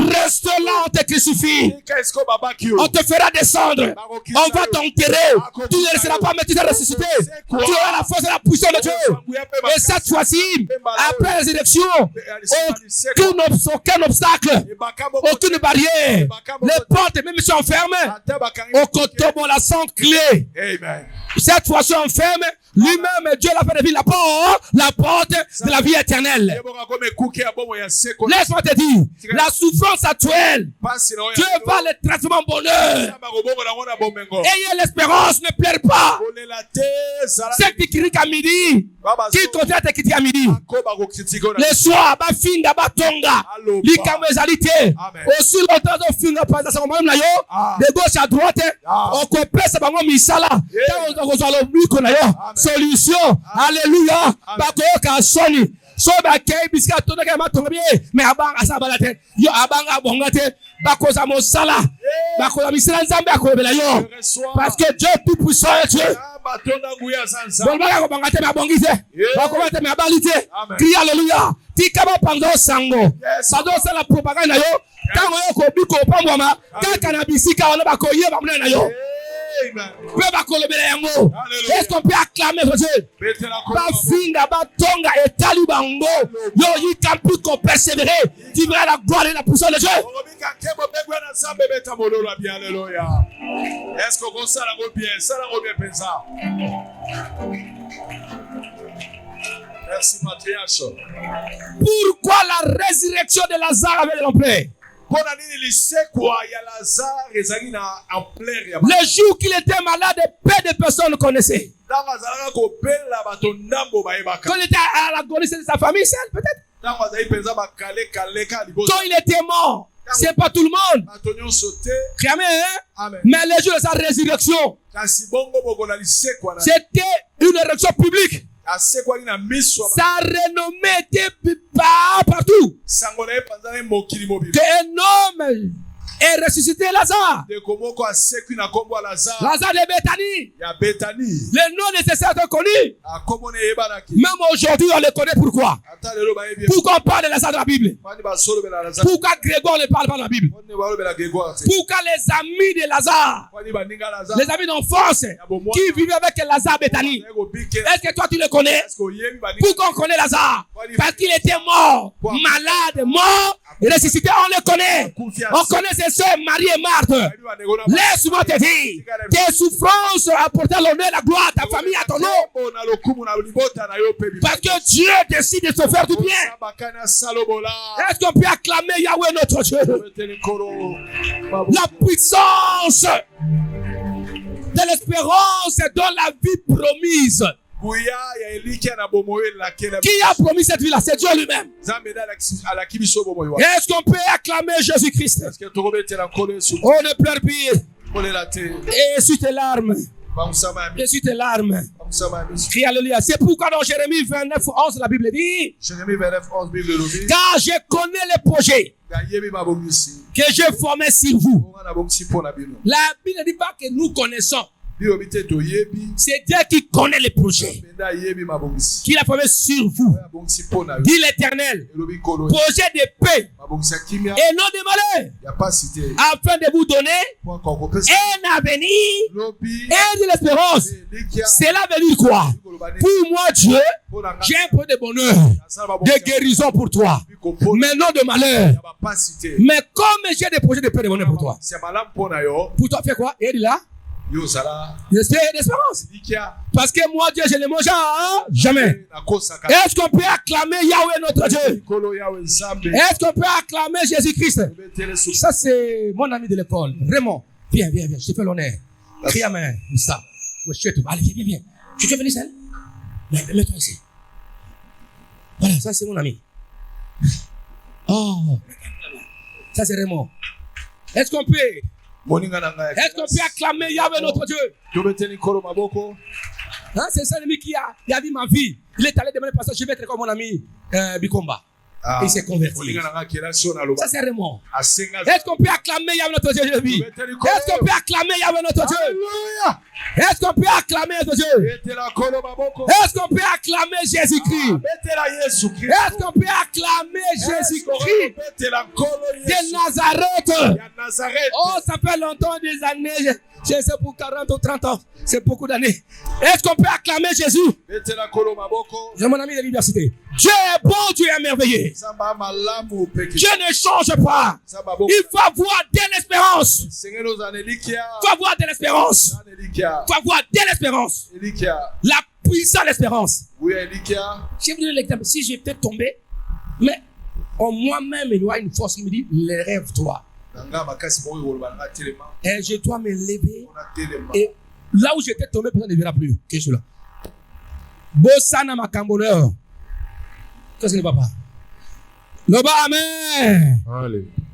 D: Reste là, on te crucifie. On te fera descendre. On va t'enterrer. Tu ne resteras pas, mais tu seras ressuscité. Tu auras la force et la puissance de Dieu. Et cette fois-ci, après la résurrection, aucun obstacle, aucune barrière. Les portes, même si on ferme, au côté, on la sent clé. Cette fois-ci, on ferme. Lui-même, Dieu l'a fait de vie, la porte de la vie éternelle. Laisse-moi te dire, la souffrance actuelle, Dieu va le traitement bonheur. Ayez l'espérance, ne pleure pas. Ceux qui crient à midi, qui continuent à te critiquer à midi, le soir, ba finda, ba tonga, l'ikamo ezalité, aussi longtemps on finga pas dans ce moment là yo, de gauche à droite, on comprend ça bango misala, on va le solution. Alléluia. Bakoka soni. So ba kay biska tonga ka matonga bien, mais abanga asabala te. Yo abanga bonga te. Bakoza mosala. Bakoza misala nzambe akobela yo. Parce que Dieu tout puissant est Dieu. Crie alléluia. Tikaba pando sango. Sado sa la propagande yo. Quand yo ko biko pamboma, quand kanabisika on ba ko ye ba mna yo. Est-ce qu'on peut acclamer Dieu? Bafinga, batonga et talibango. Yo, il can plus qu'on persévérer. Tu verras la gloire et la puissance de Dieu.
E: Est-ce qu'on ça la bien? Ça la bien pensar. Merci Mathias.
D: Pourquoi la résurrection de Lazare avait de l'ampleur? Le jour qu'il était malade, peu de personnes connaissaient. Quand il était à la connaissance de sa famille, seule peut-être. Quand il était mort, c'est pas tout le monde. Amen. Mais le jour de sa résurrection, c'était une résurrection publique. Sa renommée était partout. Qu'un homme est ressuscité Lazare. Lazare de Béthanie. Le nom nécessaire est connu. Même aujourd'hui, on le connaît. Pourquoi? Pourquoi on parle de Lazare dans la Bible? Pourquoi Grégoire ne parle pas dans la Bible? Pourquoi les amis de Lazare, les amis d'enfance qui vivaient avec Lazare à Béthanie, est-ce que toi tu le connais? Pourquoi on connaît Lazare? Parce qu'il était mort, malade, mort, ressuscité, on le connaît. On connaît ses soeurs Marie et Marthe. Laisse-moi te dire, tes souffrances apportent l'honneur et la gloire à ta famille, à ton nom. Parce que Dieu décide de se faire du bien. Est-ce qu'on peut acclamer Yahweh notre Dieu? La puissance de l'espérance dans la vie promise. Qui a promis cette vie-là? C'est Dieu lui-même. Est-ce qu'on peut acclamer Jésus-Christ? On ne pleure plus. Et essuie tes larmes. Essuie tes larmes. Crie alléluia. C'est pourquoi dans Jérémie 29, 11, la Bible dit, car je connais les projets que j'ai formés sur vous. La Bible ne dit pas que nous connaissons. C'est Dieu qui connaît les projets qu'il a formé sur vous. Dit l'Éternel, projet de paix et non de malheur, afin de vous donner un avenir et de l'espérance. Cela veut dire quoi? Pour moi, Dieu, j'ai un peu de bonheur, de guérison pour toi, mais non de malheur. Mais comme j'ai des projets de paix et de bonheur pour toi, fais quoi? Et là, l'espérance. Parce que moi, Dieu, je ne mange jamais. Est-ce qu'on peut acclamer Yahweh notre Dieu? Est-ce qu'on peut acclamer Jésus-Christ? Ça, c'est mon ami de l'école. Raymond, viens, je te fais l'honneur. Crie amen. Ça. Allez, viens. Tu veux venir seul? Mets-toi ici. Voilà, ça, c'est mon ami. Oh, ça, c'est Raymond. Est-ce qu'on peut acclamer Yahweh notre Dieu? Hein, c'est ça l'ennemi qui a vu ma vie. Il est allé demander parce que je vais être comme mon ami Bikomba. Il s'est converti. Ça c'est Raymond. Est-ce qu'on peut acclamer Yahweh notre Dieu? Est-ce qu'on peut acclamer Yahweh notre Dieu? Est-ce qu'on peut acclamer notre Dieu? Est-ce qu'on peut acclamer Jésus-Christ? Est-ce qu'on peut acclamer Jésus-Christ de Nazareth? Oh, ça fait longtemps, des années. Je sais pour 40 ou 30 ans. C'est beaucoup d'années. Est-ce qu'on peut acclamer Jésus? J'ai mon ami de l'université. Dieu est bon, Dieu est merveilleux. Dieu ne change pas. Il faut avoir de l'espérance. Il faut avoir de l'espérance. Il faut avoir de l'espérance. La puissance de l'espérance. Je vais vous donner l'exemple. Si j'étais tombé, mais en moi-même, il y a une force qui me dit, lève-toi. Et je dois me lever. Et là où j'étais tombé, personne ne verra plus. Qu'est-ce que c'est là? Bossana Makamboneur. Qu'est-ce que c'est, papa? Le bas, amen.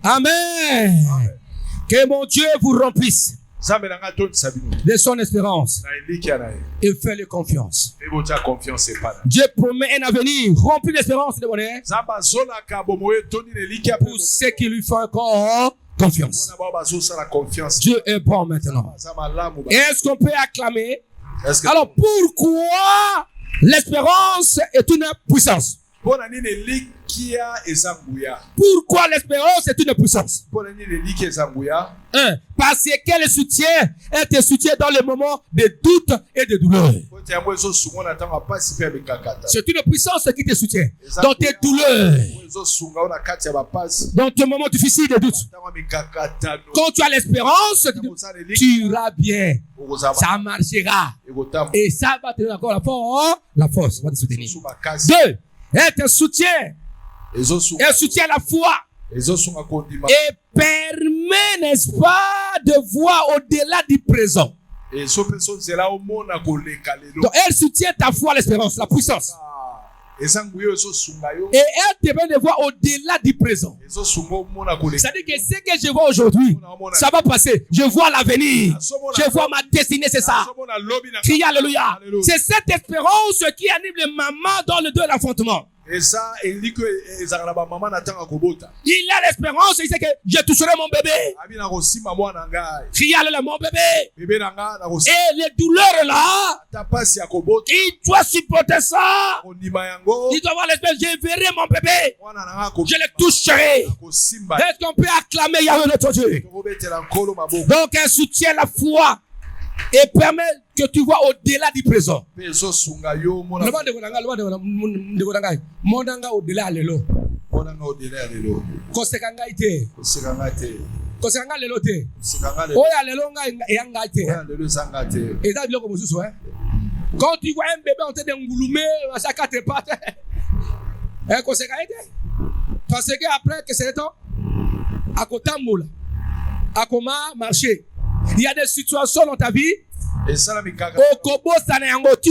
D: Amen. Que mon Dieu vous remplisse de son espérance et fais-le confiance. Dieu promet un avenir rempli d'espérance et de bonheur pour ceux qui lui font encore confiance. Dieu est bon maintenant. Est-ce qu'on peut acclamer Alors pourquoi l'espérance est une puissance? Pourquoi l'espérance est une puissance? Parce qu'elle soutient, elle te soutient dans les moments de doute et de douleur. C'est une puissance qui te soutient dans tes douleurs, dans tes moments difficiles de doute. Quand tu as l'espérance, tu iras bien, ça marchera et ça va te donner encore la force va te soutenir. 2. Elle te soutient. Elle soutient la foi. Et permet, n'est-ce pas, de voir au-delà du présent. Donc, elle soutient ta foi, l'espérance, la puissance. Et elle te permet de voir au-delà du présent. C'est-à-dire que ce que je vois aujourd'hui, ça va passer. Je vois l'avenir. Je vois ma destinée, c'est ça. Criez Alléluia. C'est cette espérance qui anime les mamans dans le dos de l'enfantement. Il a l'espérance, il sait que je toucherai mon bébé. Criez Alléluia, mon bébé. Et les douleurs là, il doit supporter ça. Il doit avoir l'espérance, je verrai mon bébé. Je le toucherai. Est-ce qu'on peut acclamer Yahweh notre Dieu? Donc elle soutient la foi et permet que tu vois au-delà du présent. Au-delà lelo. Kosekanga ite. Kosekanga lelo te. Oya lelo nga ite. Et ça biloko mosusu hein. Quand tu vois un bébé en train d'engouloumer à sa quatre pattes. Kosekanga ite. Parce que après que c'est le temps à kotambola. À comment marcher. Il y a des situations dans ta vie. Tu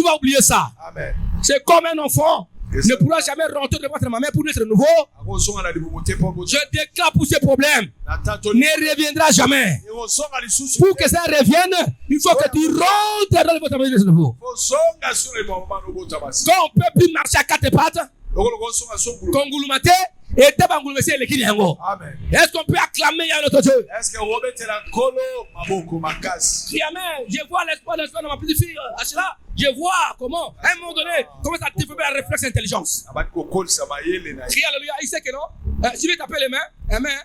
D: vas oublier ça. Amen. C'est comme un enfant ne pourra jamais rentrer devant ta maman pour naître nouveau. Je déclare pour ces problèmes. Ne reviendra jamais. Pour que ça revienne, il faut que tu rentres dans votre maman de nouveau. Quand on ne peut plus marcher à quatre pattes, Kongulumate, et Tabangulumese le Kinyango. Est-ce qu'on peut acclamer notre Dieu? Est-ce que Amen. Je vois l'espoir de ma petite fille, Achila. Je vois comment, à un moment donné, comment ça développer un réflexe d'intelligence. Crie Alléluia. Il sait que non. Si il tape les mains,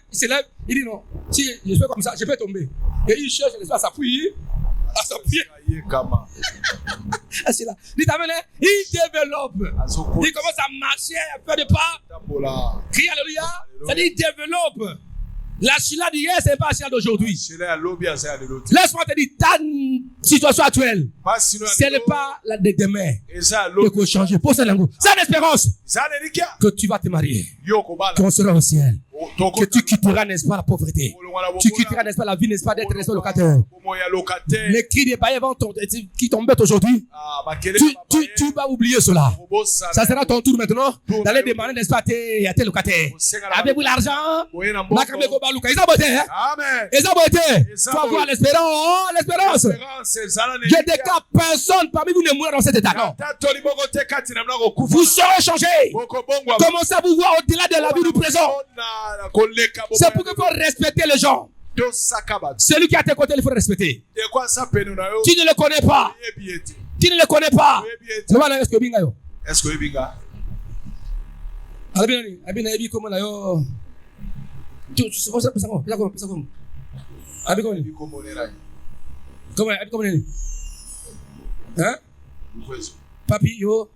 D: il se lève, il dit non. Si je fais comme ça, je peux tomber. Et il cherche l'espoir à s'appuyer. À s'appuyer. Il développe. Il commence à marcher, à faire des pas. Crie Alléluia. C'est-à-dire il développe. La Chila d'hier, ce n'est pas la Chila d'aujourd'hui. Laisse-moi te dire, ta situation actuelle, ce n'est pas la de demain. Il faut changer. Pour ça, c'est l'espérance que tu vas te marier, qu'on sera au ciel, que tu quitteras, n'est-ce pas, la pauvreté. Tu quitteras, n'est-ce pas, la vie, n'est-ce pas, d'être, n'est-ce pas, locataire. Les cris des païens qui t'embêtent aujourd'hui, tu vas oublier cela. Ça sera ton tour maintenant d'aller demander, n'est-ce pas, à tes locataires. Avez-vous l'argent? Ils ont beauté, hein? Amen. Ils ont beauté. Tu vas voir l'espérance. L'espérance. Je déclare personne parmi vous ne mourra dans cet état. Non. Vous serez changés. Commencez à vous voir au-delà de la vie du présent. C'est pour qu'il faut respecter les gens. Celui qui est à tes côtés, il faut respecter. Tu ne le connais pas. Tu ne le connais pas. Est-ce que binga yo? Est-ce que binga? Abina ebi comment yo? Tu sais ça comment? Abi comment? Comment? Hein? Papi yo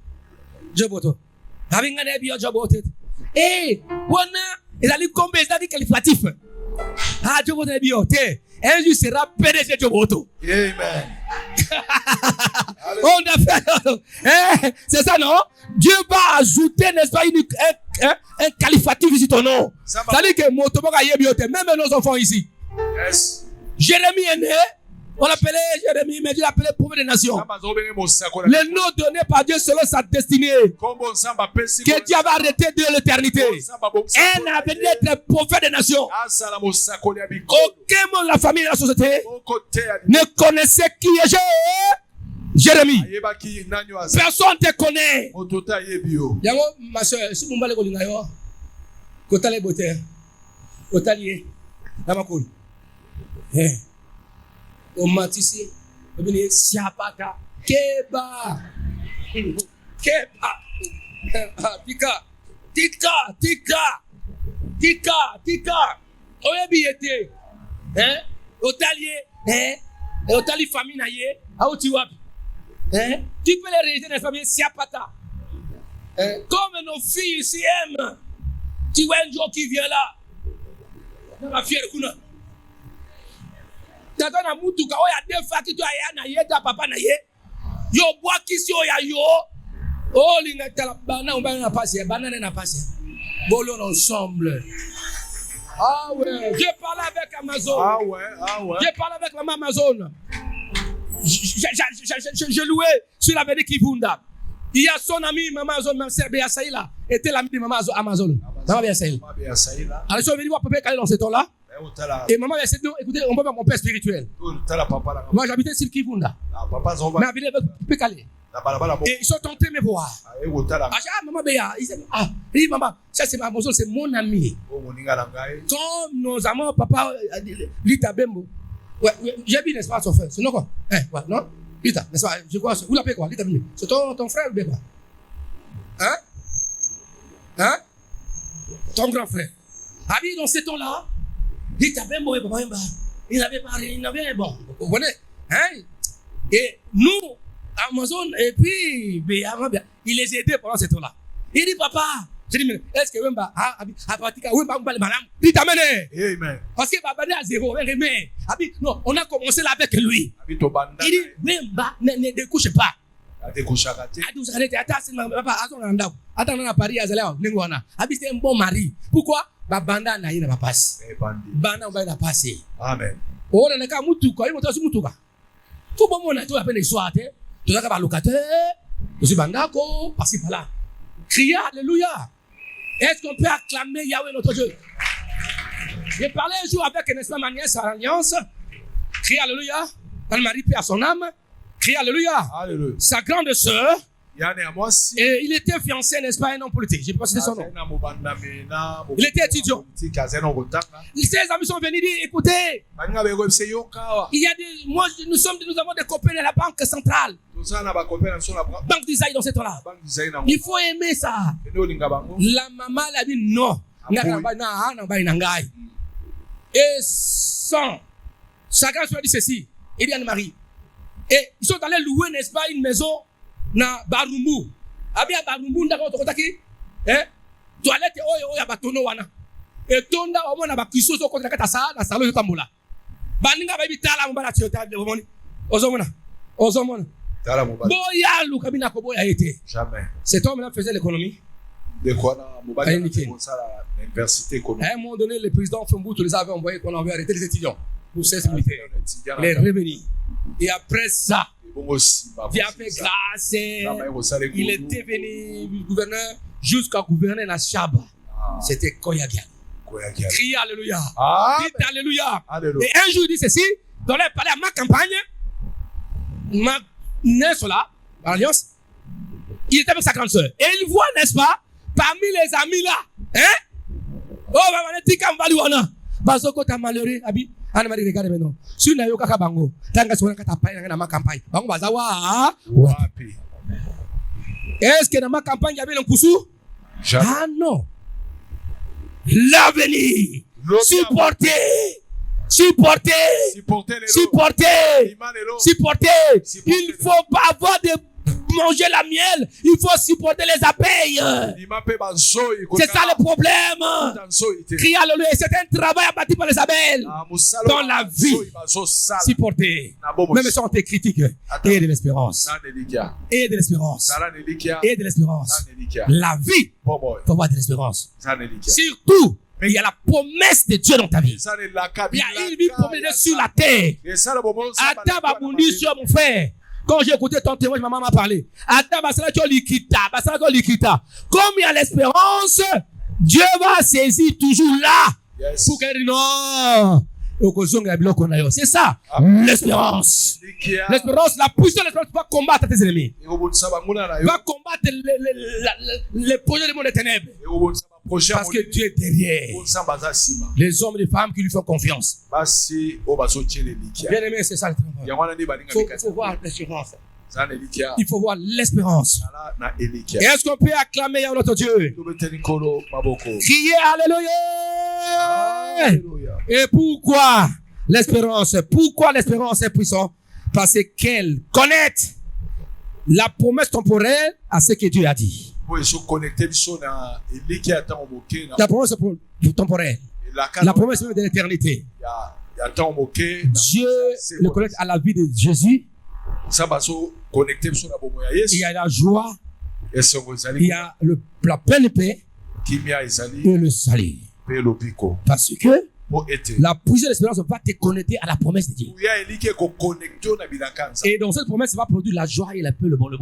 D: joboto. Abi ngane ebi yo joboto. Eh, wana ezali kombe ezali qualificatif. Ah, joboto ebi yo te. Un jour sera PDG joboto. Amen. On a fait. C'est ça, non? Dieu va ajouter, n'est-ce pas, un qualificatif ici ton nom. Ça veut dire que Motoboga Yebiote, même nos enfants ici. Yes. Jérémie est né. On l'appelait Jérémie, mais Dieu l'appelait prophète des nations. Le nom donné par Dieu selon sa destinée. Que Dieu avait arrêté de l'éternité. Un avait d'être prophète des nations. Aucun membre de la famille de la société ne connaissait qui est Jérémie. Personne ne te connaît. Yango, ma soeur, si vous m'allez connaître, quand elle est beauté, quand elle est là, ma on matisse, on siapaka, Keba. Tika. Oyebi ete. Otalier. Otali famille na ye. Aouti wapi. Tu peux les réaliser dans la famille Siapata. Comme nos filles ici aiment. Tu vois un jour qui vient là. On va fier kuna. Tata na mutu ka oya defa ki to aya na ye ta papa na ye. Yo bois ki si oya yo. Oh linga tala bana on va na passer, banane na passer. Bolon ensemble. Ah ouais, j'ai parlé avec Amazon.
E: Ah ouais.
D: J'ai parlé avec maman Amazon. Je louais sur l'avenue Kivunda. Il y a son ami maman Amazon, même Serbia Saïla, était l'ami de maman Amazon. Maman Bia Saïla. Alors ils sont venus voir papa Kalé dans ce temps-là. Et maman Bia Saïla, écoutez, on peut voir mon père spirituel. Moi j'habitais sur Kivunda. Mais j'habitais avec papa Kalé. Et ils sont tentés de me voir. Maman Bia, ils disent, maman, ça c'est ma Amazon, c'est mon ami. Comme nos amants, papa, Lita Bembo. Ouais, j'ai vu, n'est-ce pas, son frère? C'est non quoi? Ouais, non? Lita, n'est-ce pas? Je crois, vous l'appelez quoi? Lita Bembo. C'est ton frère ou quoi? Hein? Ton grand frère. Ah oui, dans ce temps-là, Lita Bembo et papa Bemba, il n'avait bon, vous comprenez? Hein? Et nous, Amazon, et puis, il les aidait pendant ce temps-là. Il dit, papa, je dis, mais est-ce que Wemba, il t'amène?
E: Amen.
D: Parce que Baba est à zéro, non, on a commencé là avec lui. Il dit, Wemba, ne découche pas. Attends, on a Paris, c'est un bon mari. Pourquoi? Banda n'a pas passé. Banda n'a pas passé.
E: Amen.
D: On a un mutuka, il y a mutuka. Tout le monde a tout appelé soir, tout le locataire, je suis bandako, par-ci par-là. Criez Alléluia. Est-ce qu'on peut acclamer Yahweh notre Dieu? J'ai parlé un jour avec n'est-ce pas ma nièce à l'Alliance. Criez Alléluia. Anne-Marie paix à son âme. Criez Alléluia.
E: Alléluia.
D: Sa grande sœur. Et il était fiancé, n'est-ce pas, un homme politique. Je n'ai pas cité son nom. Il était étudiant. Ses amis sont venus dire, écoutez, il y a des, nous avons des copains de la banque centrale. Banque d'Isaïe dans ce temps-là. Il faut aimer ça. La maman l'a dit non. Et sa grande soeur dit ceci. Il dit à Anne-Marie. Et ils sont allés louer, n'est-ce pas, une maison na Barumbu. Abia Barumbu ndako tokotaki. Toilette oyo ya batono wana. Et tonda omona ba kisoso ko kata sa na salon yotambola. Baninga ba bitala mbala tiota de bomoni. Ozomona.
E: Tala mobala.
D: Boya luka bina ko boya été.
E: Jamais.
D: Cet homme là faisait l'économie.
E: De quoi na mobala l'université économique.
D: À un moment donné, le président Fumbutu les avait envoyés qu'on avait arrêté les étudiants pour cesse militaire. Les revenir. Et après ça, Dieu a fait grâce. Il était venu gouverneur jusqu'à gouverner na Chaba. C'était Koyagian. Criez Alléluia. Dites Alléluia. Et un jour, il dit ceci, dans les palais à ma campagne, ma nièce là, à l'Alliance, il était avec sa grande soeur. Et il voit, n'est-ce pas, parmi les amis là, oh, maman, tu as un Basoko ta malheureux, Abi. Anne-Marie, regarde maintenant. Si tu n'as pas de bango, tu as pas ma campagne. Bango bazawa. Est-ce que dans ma campagne, il y avait un poussou? Ah non. L'avenir. Supporter. Il ne faut pas avoir de manger la miel. Il faut supporter les abeilles. C'est ça le problème. Crier Alléluia. C'est un travail abattu par les abeilles. Dans la vie. Supporter. Même si on te critique. Et de l'espérance. Et de l'espérance. Et de l'espérance. La vie. Il faut avoir de l'espérance. Surtout. Il y a la promesse de Dieu dans ta vie. Il y a une vie promise sur la terre. Attends, Babundi sur mon frère. Quand j'ai écouté ton témoignage, maman m'a parlé. Attends, comme il y a l'espérance, Dieu va saisir toujours là. Pour qu'elle dise non. C'est ça, l'espérance. L'espérance, la puissance de l'espérance va combattre tes ennemis. Va combattre les projets du monde des ténèbres. Parce que Dieu est derrière. Les hommes et les femmes qui lui font confiance. Bien aimé, c'est ça le travail. Il faut voir l'espérance. Il faut voir l'espérance. Et est-ce qu'on peut acclamer notre Dieu? Crier Alléluia. Et pourquoi l'espérance? Pourquoi l'espérance est puissante? Parce qu'elle connecte la promesse temporelle à ce que Dieu a dit. La promesse temporelle. La promesse de l'éternité. Dieu le connecte à la vie de Jésus. Il y a la joie. Il y a la pleine paix et le salut. Parce que la puissance de l'espérance va te connecter à la promesse de Dieu. Et dans cette promesse, ça va produire la joie et la paix, le bonheur.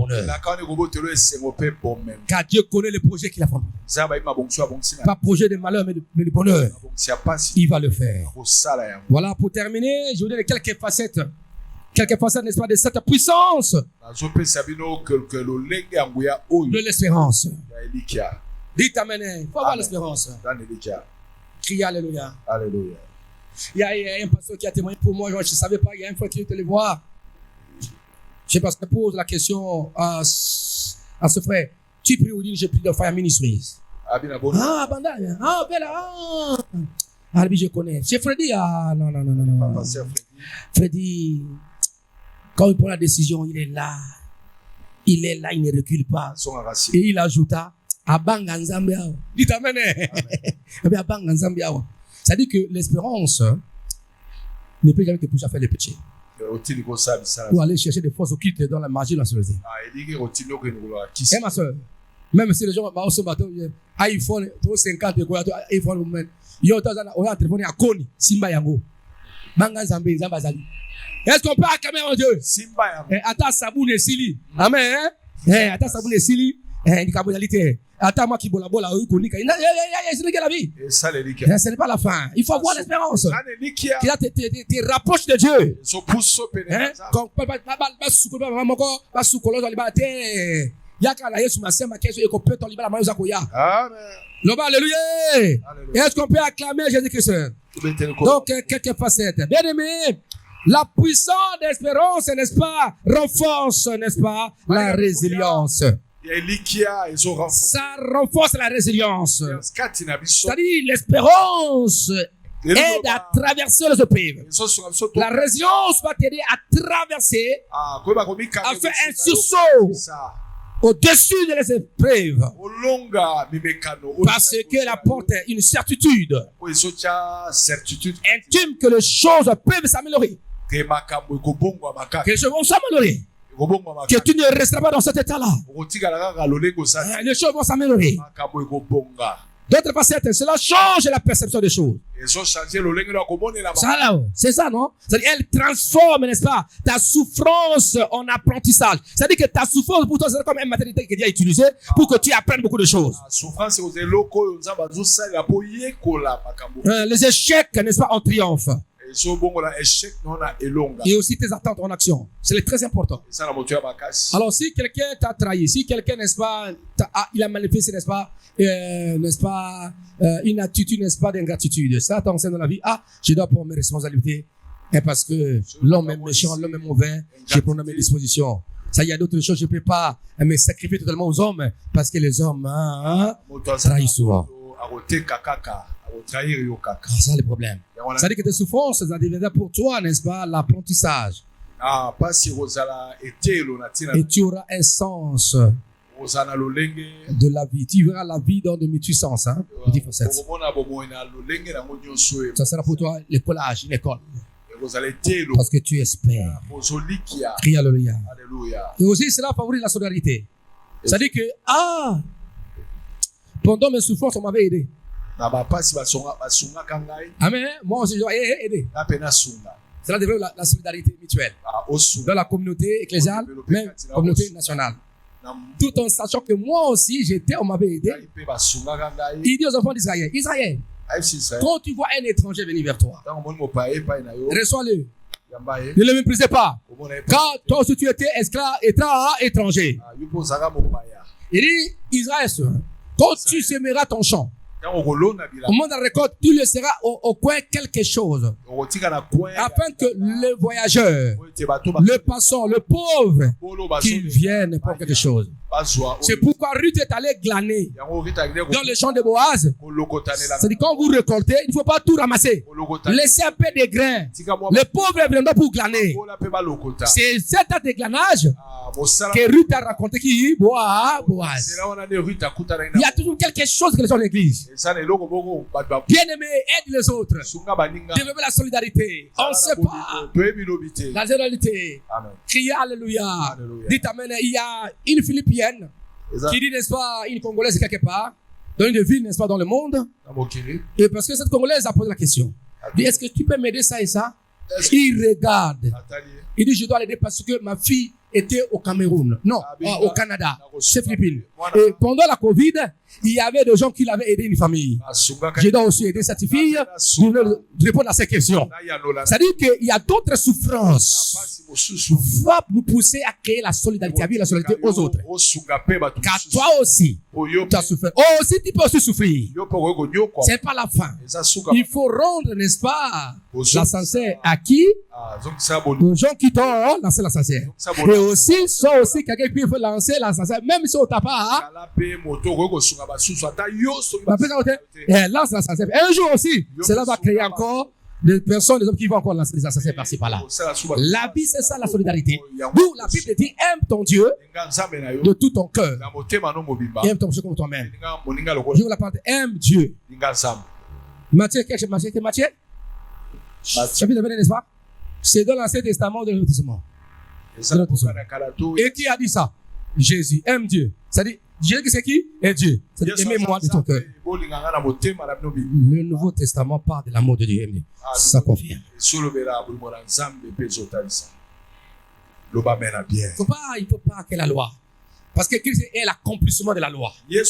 D: Car Dieu connaît les projets qu'il a formés. Pas projet de malheur, mais de bonheur. Il va le faire. Voilà, pour terminer, je vous donne quelques facettes. Quelques facettes, n'est-ce pas, de cette puissance de l'espérance. Dites Amen. Il faut avoir l'espérance. Criez Alléluia.
E: Alléluia.
D: Il y a un pasteur qui a témoigné pour moi. Je ne savais pas. Il y a une fois qu'il était allé voir. Je pense que pose la question à ce frère. Tu pries ou dis j'ai pris de Fire Ministries? Ah, Banda. Ah, Bella. Ah, je connais. C'est Freddy. Ah, non. Freddy, quand il prend la décision, il est là. Il ne recule pas. Et il ajouta. Abanga Nzambia. Dites Amen. Abanga Nzambia. Ça dit que l'espérance ne peut jamais te pousser à faire le péché. Ou aller chercher des forces occultes dans la magie de la société. Et ma soeur, même si les gens ont ce bateau, iPhone 50, iPhone, ils ont un téléphone à Koni, Simba Yango. Banga Nzambia, Zambazali. Est-ce qu'on peut acclamer mon Dieu? Simba Yango. Ata Sabou Nesili. Amen. Ata Sabou Nesili. Attends, moi qui bola bola, ce n'est la vie. Ce n'est pas la fin. Il faut avoir l'espérance. Qui te rapproche de Dieu. Alléluia. Est-ce qu'on peut acclamer Jésus-Christ? Donc, quelques facettes. Bien aimé, la puissance d'espérance, n'est-ce pas, renforce, n'est-ce pas, la résilience. Ça renforce la résilience. C'est-à-dire l'espérance aide à traverser les épreuves. La résilience va t'aider à traverser, à faire un sursaut au-dessus de les épreuves. Parce que la porte est une certitude intime que les choses peuvent s'améliorer. Que les choses vont s'améliorer. Que tu ne resteras pas dans cet état-là. Les choses vont s'améliorer. D'autres facettes, cela change la perception des choses. C'est ça, non? C'est-à-dire, elle transforme, n'est-ce pas, ta souffrance en apprentissage. C'est-à-dire que ta souffrance pour toi, c'est comme une matérialité que Dieu a utilisée pour que tu apprennes beaucoup de choses. Les échecs, n'est-ce pas, en triomphe. Et aussi tes attentes en action. C'est très important. Alors, si quelqu'un t'a trahi, si quelqu'un, n'est-ce pas, il a manifesté, n'est-ce pas, une attitude, n'est-ce pas, d'ingratitude. Ça t'enseigne dans la vie. Ah, je dois prendre mes responsabilités. Et parce que l'homme est méchant, l'homme est mauvais, je prends mes dispositions. Ça, il y a d'autres choses, je ne peux pas me sacrifier totalement aux hommes parce que les hommes trahissent souvent. C'est ça le problème. Ça dit que tes souffrances, ça deviendra pour toi, n'est-ce pas, l'apprentissage. Et tu auras un sens de la vie. Tu verras la vie dans de multiples sens. Hein? Ça sera pour toi le collage, l'école. Parce que tu espères. Crie Alléluia. Et aussi, cela favorise la solidarité. Ça dit que, pendant mes souffrances, on m'avait aidé. Amen. Moi aussi, je dois aider. Cela développe la solidarité mutuelle dans la communauté ecclésiale, même communauté nationale. Tout en sachant que moi aussi, on m'avait aidé. Il dit aux enfants d'Israël, Israël, quand tu vois un étranger venir vers toi, reçois-le. Ne le méprisez pas. Quand toi aussi tu étais esclave, étranger. Il dit, Israël, quand tu sèmeras ton champ, Au moment de la récolte, tu laisseras au coin quelque chose. Afin que le voyageur, le passant, le pauvre, qu'il vienne pour quelque chose. C'est pourquoi Ruth est allée glaner dans les champs de Boaz. C'est-à-dire quand vous récoltez, il ne faut pas tout ramasser. Laissez un peu de grains. Les pauvres viendront pour glaner. C'est cet acte de glanage que Ruth a raconté qui Boaz. Il y a toujours quelque chose que les gens de l'église. Bien-aimés, aide les autres. Développez la solidarité. On ne sait pas. La solidarité. Criez Alléluia. Dites Amen. Il y a une Philippienne qui dit, n'est-ce pas, une Congolaise quelque part, dans une ville, n'est-ce pas, dans le monde. Et parce que cette Congolaise a posé la question. Dit, est-ce que tu peux m'aider ça et ça? Il regarde. Il dit, je dois l'aider parce que ma fille était au Cameroun. Non, au Canada. C'est Philippines. Et pendant la Covid, il y avait des gens qui l'avaient aidé une famille. Je dois aussi aider cette fille de répondre à ces questions. C'est-à-dire qu'il y a d'autres souffrances qui vont nous pousser à créer la solidarité, à vivre la solidarité aux autres. Car toi aussi, tu as souffert. Oh, aussi, tu peux aussi souffrir. C'est pas la fin. Il faut rendre, n'est-ce pas, l'ascenseur à qui? Aux gens qui t'ont lancé l'ascenseur. Et aussi, soit aussi quelqu'un qui peut lancer l'ascenseur, même si on t'a pas. Lance l'ascenseur. Un jour aussi, cela va créer encore des personnes, des hommes qui vont encore lancer des ascenseurs par-ci par-là. La vie, c'est ça, la solidarité. D'où la Bible dit, aime ton Dieu de tout ton cœur. Et aime ton Dieu comme toi-même. Je vous la parle, aime Dieu. Matthieu, quel chapitre Matthieu? Chapitre 20, n'est-ce pas? C'est dans l'Ancien Testament ou dans le Nouveau Testament? Et qui a dit ça? Jésus. Aime Dieu. C'est-à-dire, Dieu, c'est qui? Et Dieu. C'est-à-dire, aimez-moi de ton cœur. Le Nouveau Testament parle de l'amour de Dieu. Ça confirme. Il ne faut pas que la loi. Parce que Christ est l'accomplissement de la loi. Et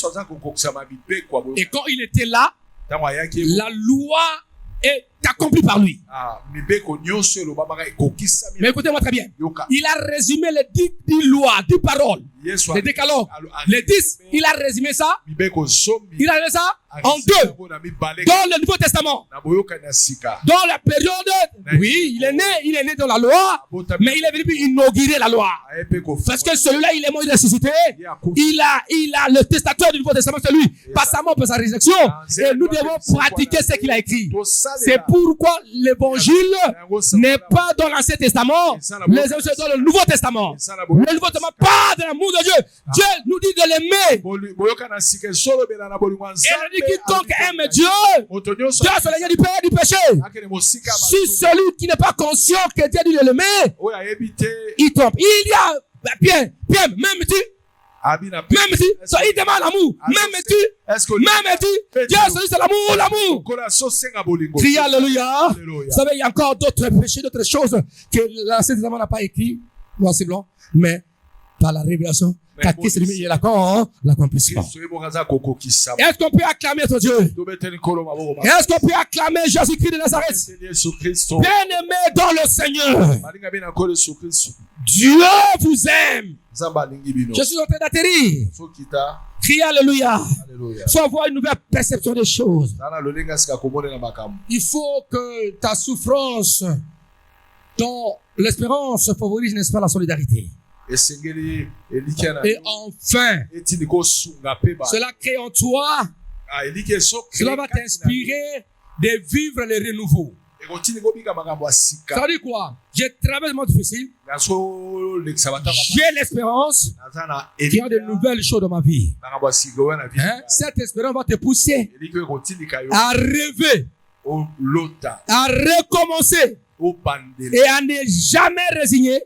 D: quand il était là, la loi est accomplie par lui. Mais écoutez-moi très bien. Il a résumé les 10 lois, 10 paroles, les décalogues. Les 10, il a résumé ça. Il a résumé ça en 2. Dans le Nouveau Testament. Dans la période, oui, il est né dans la loi, mais il est venu inaugurer la loi. Parce que celui-là, il est mort, il est ressuscité. Il a le testateur du Nouveau Testament, c'est lui. Pas sa mort, pas sa résurrection. Et nous devons pratiquer ce qu'il a écrit. C'est pourquoi l'évangile n'est pas dans l'Ancien Testament. Les évangiles sont dans le Nouveau Testament. Le Nouveau Testament parle de l'amour de Dieu. Dieu nous dit de l'aimer. Et il dit quiconque aime Dieu, Dieu a soigné du péché. Si celui qui n'est pas conscient que Dieu dit de l'aimer, il trompe. Il y a, bien, même tu. Même si, il demande l'amour. Même tu, Dieu, c'est l'amour. Criez Alléluia. Vous savez, il y a encore d'autres péchés, d'autres choses que l'Ancien Testament n'a pas écrit, noir c'est blanc, mais par la révélation, car Christ lui, il est l'accomplissement. Est-ce qu'on peut acclamer ton Dieu? Est-ce qu'on peut acclamer Jésus-Christ de Nazareth? Bien-aimé dans le Seigneur, Dieu vous aime. Je suis en train d'atterrir. Criez Alléluia. Il faut avoir une nouvelle perception des choses. Il faut que ta souffrance, ton l'espérance favorise, n'est-ce pas, la solidarité. Et enfin, cela crée en toi, cela va t'inspirer de vivre le renouveau. Ça veut dire quoi? J'ai travaillé un moment difficile. J'ai l'espérance qu'il y a de nouvelles choses dans ma vie. Cette espérance va te pousser à rêver, à recommencer et à ne jamais résigner,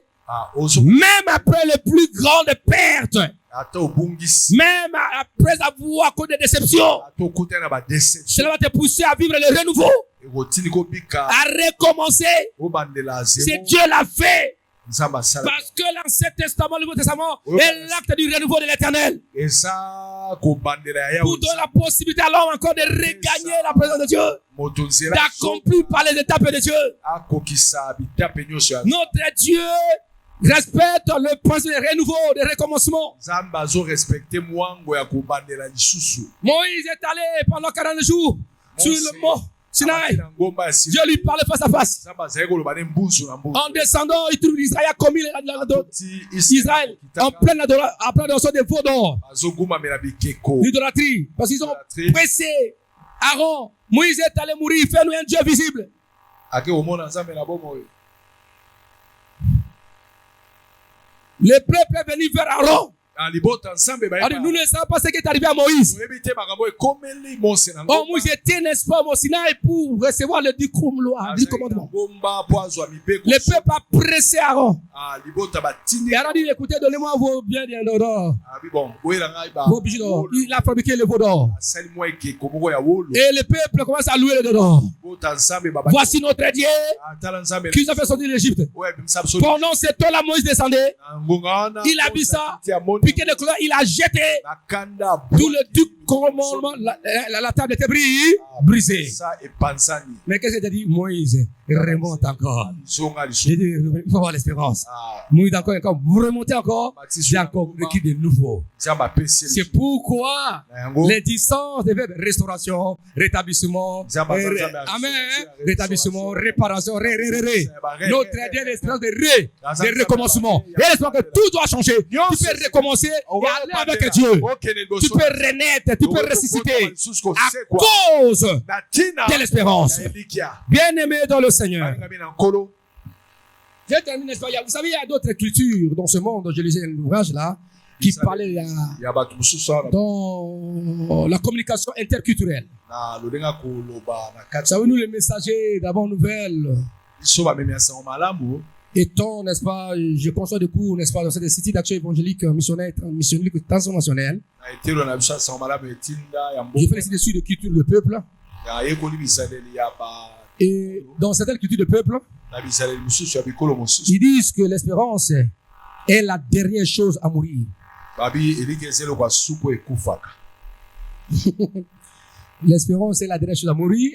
D: même après les plus grandes pertes. Même après avoir connu des déceptions, cela va te pousser à vivre le renouveau, à recommencer. C'est Dieu l'a fait. Parce que l'Ancien Testament, le Nouveau Testament est l'acte du renouveau de l'Éternel. Pour donner la possibilité à l'homme encore de regagner la présence de Dieu, d'accomplir par les étapes de Dieu. Notre Dieu respecte le principe de renouveau, de recommencement. Moïse est allé pendant 40 jours sur le mont Sinaï. Dieu lui parlait face à face. En descendant, il trouve Israël commis Israël en pleine adoration des veaux d'or. L'idolâtrie. Parce qu'ils ont pressé Aaron. Moïse est allé mourir. Fais-nous un Dieu visible. Le peuple est venu vers Aaron. Nous ne savons pas ce qui est arrivé à Moïse. Oh, Moïse était, n'est-ce pas, au Sinaï pour recevoir le 10 commandements. Le peuple a pressé Aaron. Et Aaron dit, écoutez, donnez-moi vos biens d'or. Vos bijoux d'or. Il a fabriqué le veau d'or. Et le peuple commence à louer le d'or. Voici notre Dieu qui nous a fait sortir d'Égypte. Pendant ce temps-là, Moïse descendait. Il a vu ça. Piqué de couleur, il a jeté tout le tout commandement, la table était brisée. Mais qu'est-ce que tu as dit? Moïse remonte encore. Il faut avoir l'espérance. Moïse encore, vous remontez encore, j'ai encore vécu de nouveau. C'est pourquoi les distances des verbes restauration, rétablissement, amen, rétablissement, réparation, notre Dieu l'espérance de recommencement. Et l'espoir que tout doit changer. Tu peux recommencer et aller avec Dieu. Tu peux renaître, tu peux ressusciter à cause de l'espérance. Bien-aimé dans le Seigneur. Je termine, n'est-ce pas? Vous savez, il y a d'autres cultures dans ce monde. Je lisais un ouvrage là qui parlait dans la communication interculturelle. Vous savez, nous les messagers d'avant-nouvelles étant, n'est-ce pas, je conçois des cours, n'est-ce pas, dans cette cité d'action évangélique missionnaire transformationnelle. Je fais les études de culture de peuple. Et dans certaines cultures de peuple, ils disent que l'espérance est la dernière chose à mourir. L'espérance est la dernière chose à mourir.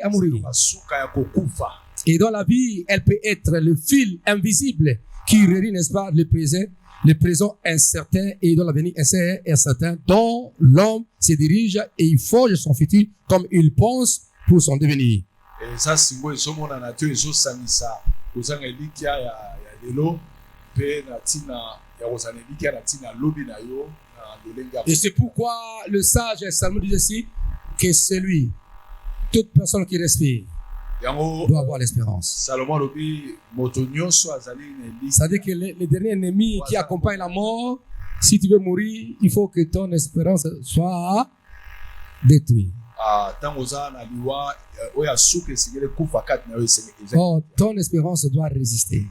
D: Et dans la vie, elle peut être le fil invisible qui relie, n'est-ce pas, le présent incertain et dans l'avenir incertain, dont l'homme se dirige et il forge son futur comme il pense pour son devenir. Et c'est pourquoi le sage Salomon dit aussi que c'est lui, toute personne qui respire, doit avoir l'espérance. C'est-à-dire que le dernier ennemi qui accompagne la mort, si tu veux mourir, il faut que ton espérance soit détruite. Oh, ton espérance doit résister.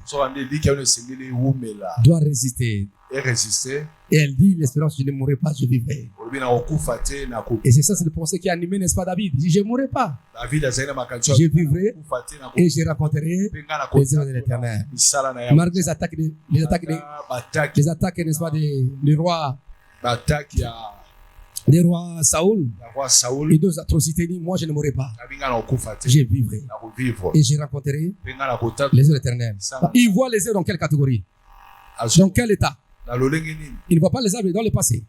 D: Doit résister. Et elle dit, l'espérance, je ne mourrai pas, je vivrai. Et c'est ça, c'est le pensée qui a animé, n'est-ce pas, David? Il dit, je ne mourrai pas. Je vivrai et je raconterai les œuvres de l'Éternel. Malgré les attaques, n'est-ce pas, des rois. Les rois Saoul et d'autres atrocités, moi je ne mourrai pas. Je vivrai et je raconterai les œuvres de l'Éternel. Il voit les œuvres dans quelle catégorie? Dans quel état? Il ne voit pas les œuvres dans le passé.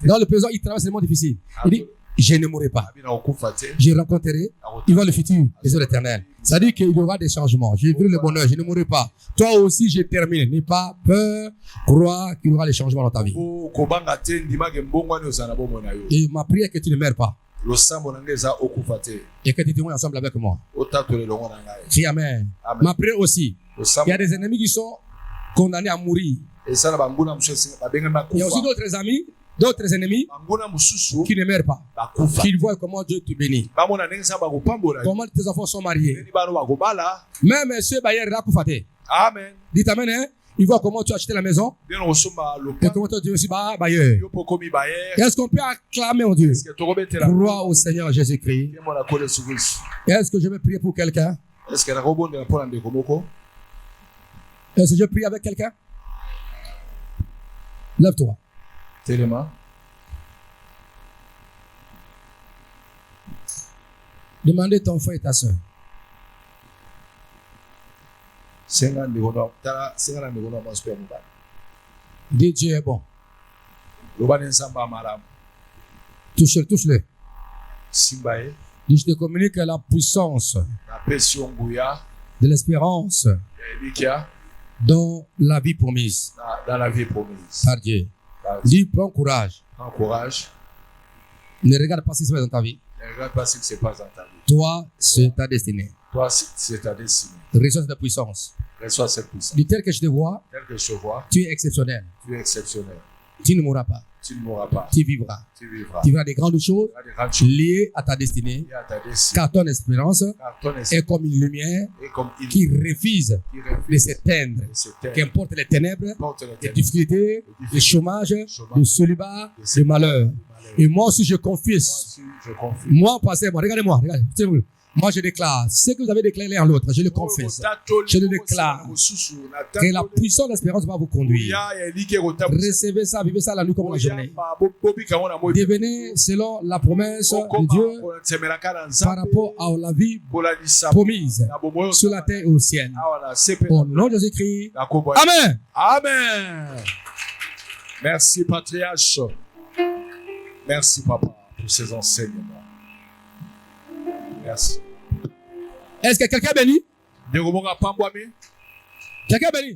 D: Dans le présent, il traverse des moments difficiles. Il dit, je ne mourrai pas. Je rencontrerai, il va le futur, les œuvres de l'Éternel. Ça dit qu'il y aura des changements. Je vivrai le bonheur, je ne mourrai pas. Toi aussi, je termine. N'aie pas peur, crois qu'il y aura des changements dans ta vie. Et ma prière est que tu ne meurs pas. Et que tu témoignes ensemble avec moi. Crie Amen. Ma prière aussi. Il y a des ennemis qui sont condamnés à mourir. Il y a aussi d'autres amis, d'autres ennemis qui ne meurent pas, qui voient comment Dieu te bénit, comment tes enfants sont mariés. Même ceux bailleurs là pour fêter.
A: Amen.
D: Dites Amen, hein? Ils voient comment tu as acheté la maison et comment tu es aussi bailleur. Est-ce qu'on peut acclamer en Dieu? Gloire au Seigneur Jésus-Christ. Est-ce que je vais prier pour quelqu'un? Est-ce que je prie avec quelqu'un? Lève-toi. Demandez ton frère et ta soeur. Dieu est bon. Touche-le, touche-le. Je te communique la puissance de l'espérance dans la vie promise. Par Dieu. Dis, prends courage. Ne regarde pas ce qui se passe dans ta vie. Toi, c'est ta destinée. Reçois cette puissance. Dis, tel que je te vois, tu es exceptionnel. Tu ne mourras pas. Tu vivras. Tu vivras des grandes choses liées à ta destinée. Car ton espérance est comme une lumière qui refuse de s'éteindre. Qu'importe les ténèbres, les difficultés, le chômage, le célibat, le malheur. Et moi aussi, je confesse. Moi, pasteur, regardez-moi. Regardez. Moi, je déclare, ce que vous avez déclaré l'un à l'autre, je le confesse. Je le déclare. Que la puissance de l'espérance va vous conduire. Recevez ça, vivez ça la nuit comme la journée. Devenez selon la promesse de Dieu par rapport à la vie promise sur la terre et au ciel. Au nom de Jésus-Christ. Amen.
E: Amen. Merci, patriarche. Merci, papa, pour ces enseignements. Merci.
D: Est-ce que quelqu'un est béni? Quelqu'un est béni?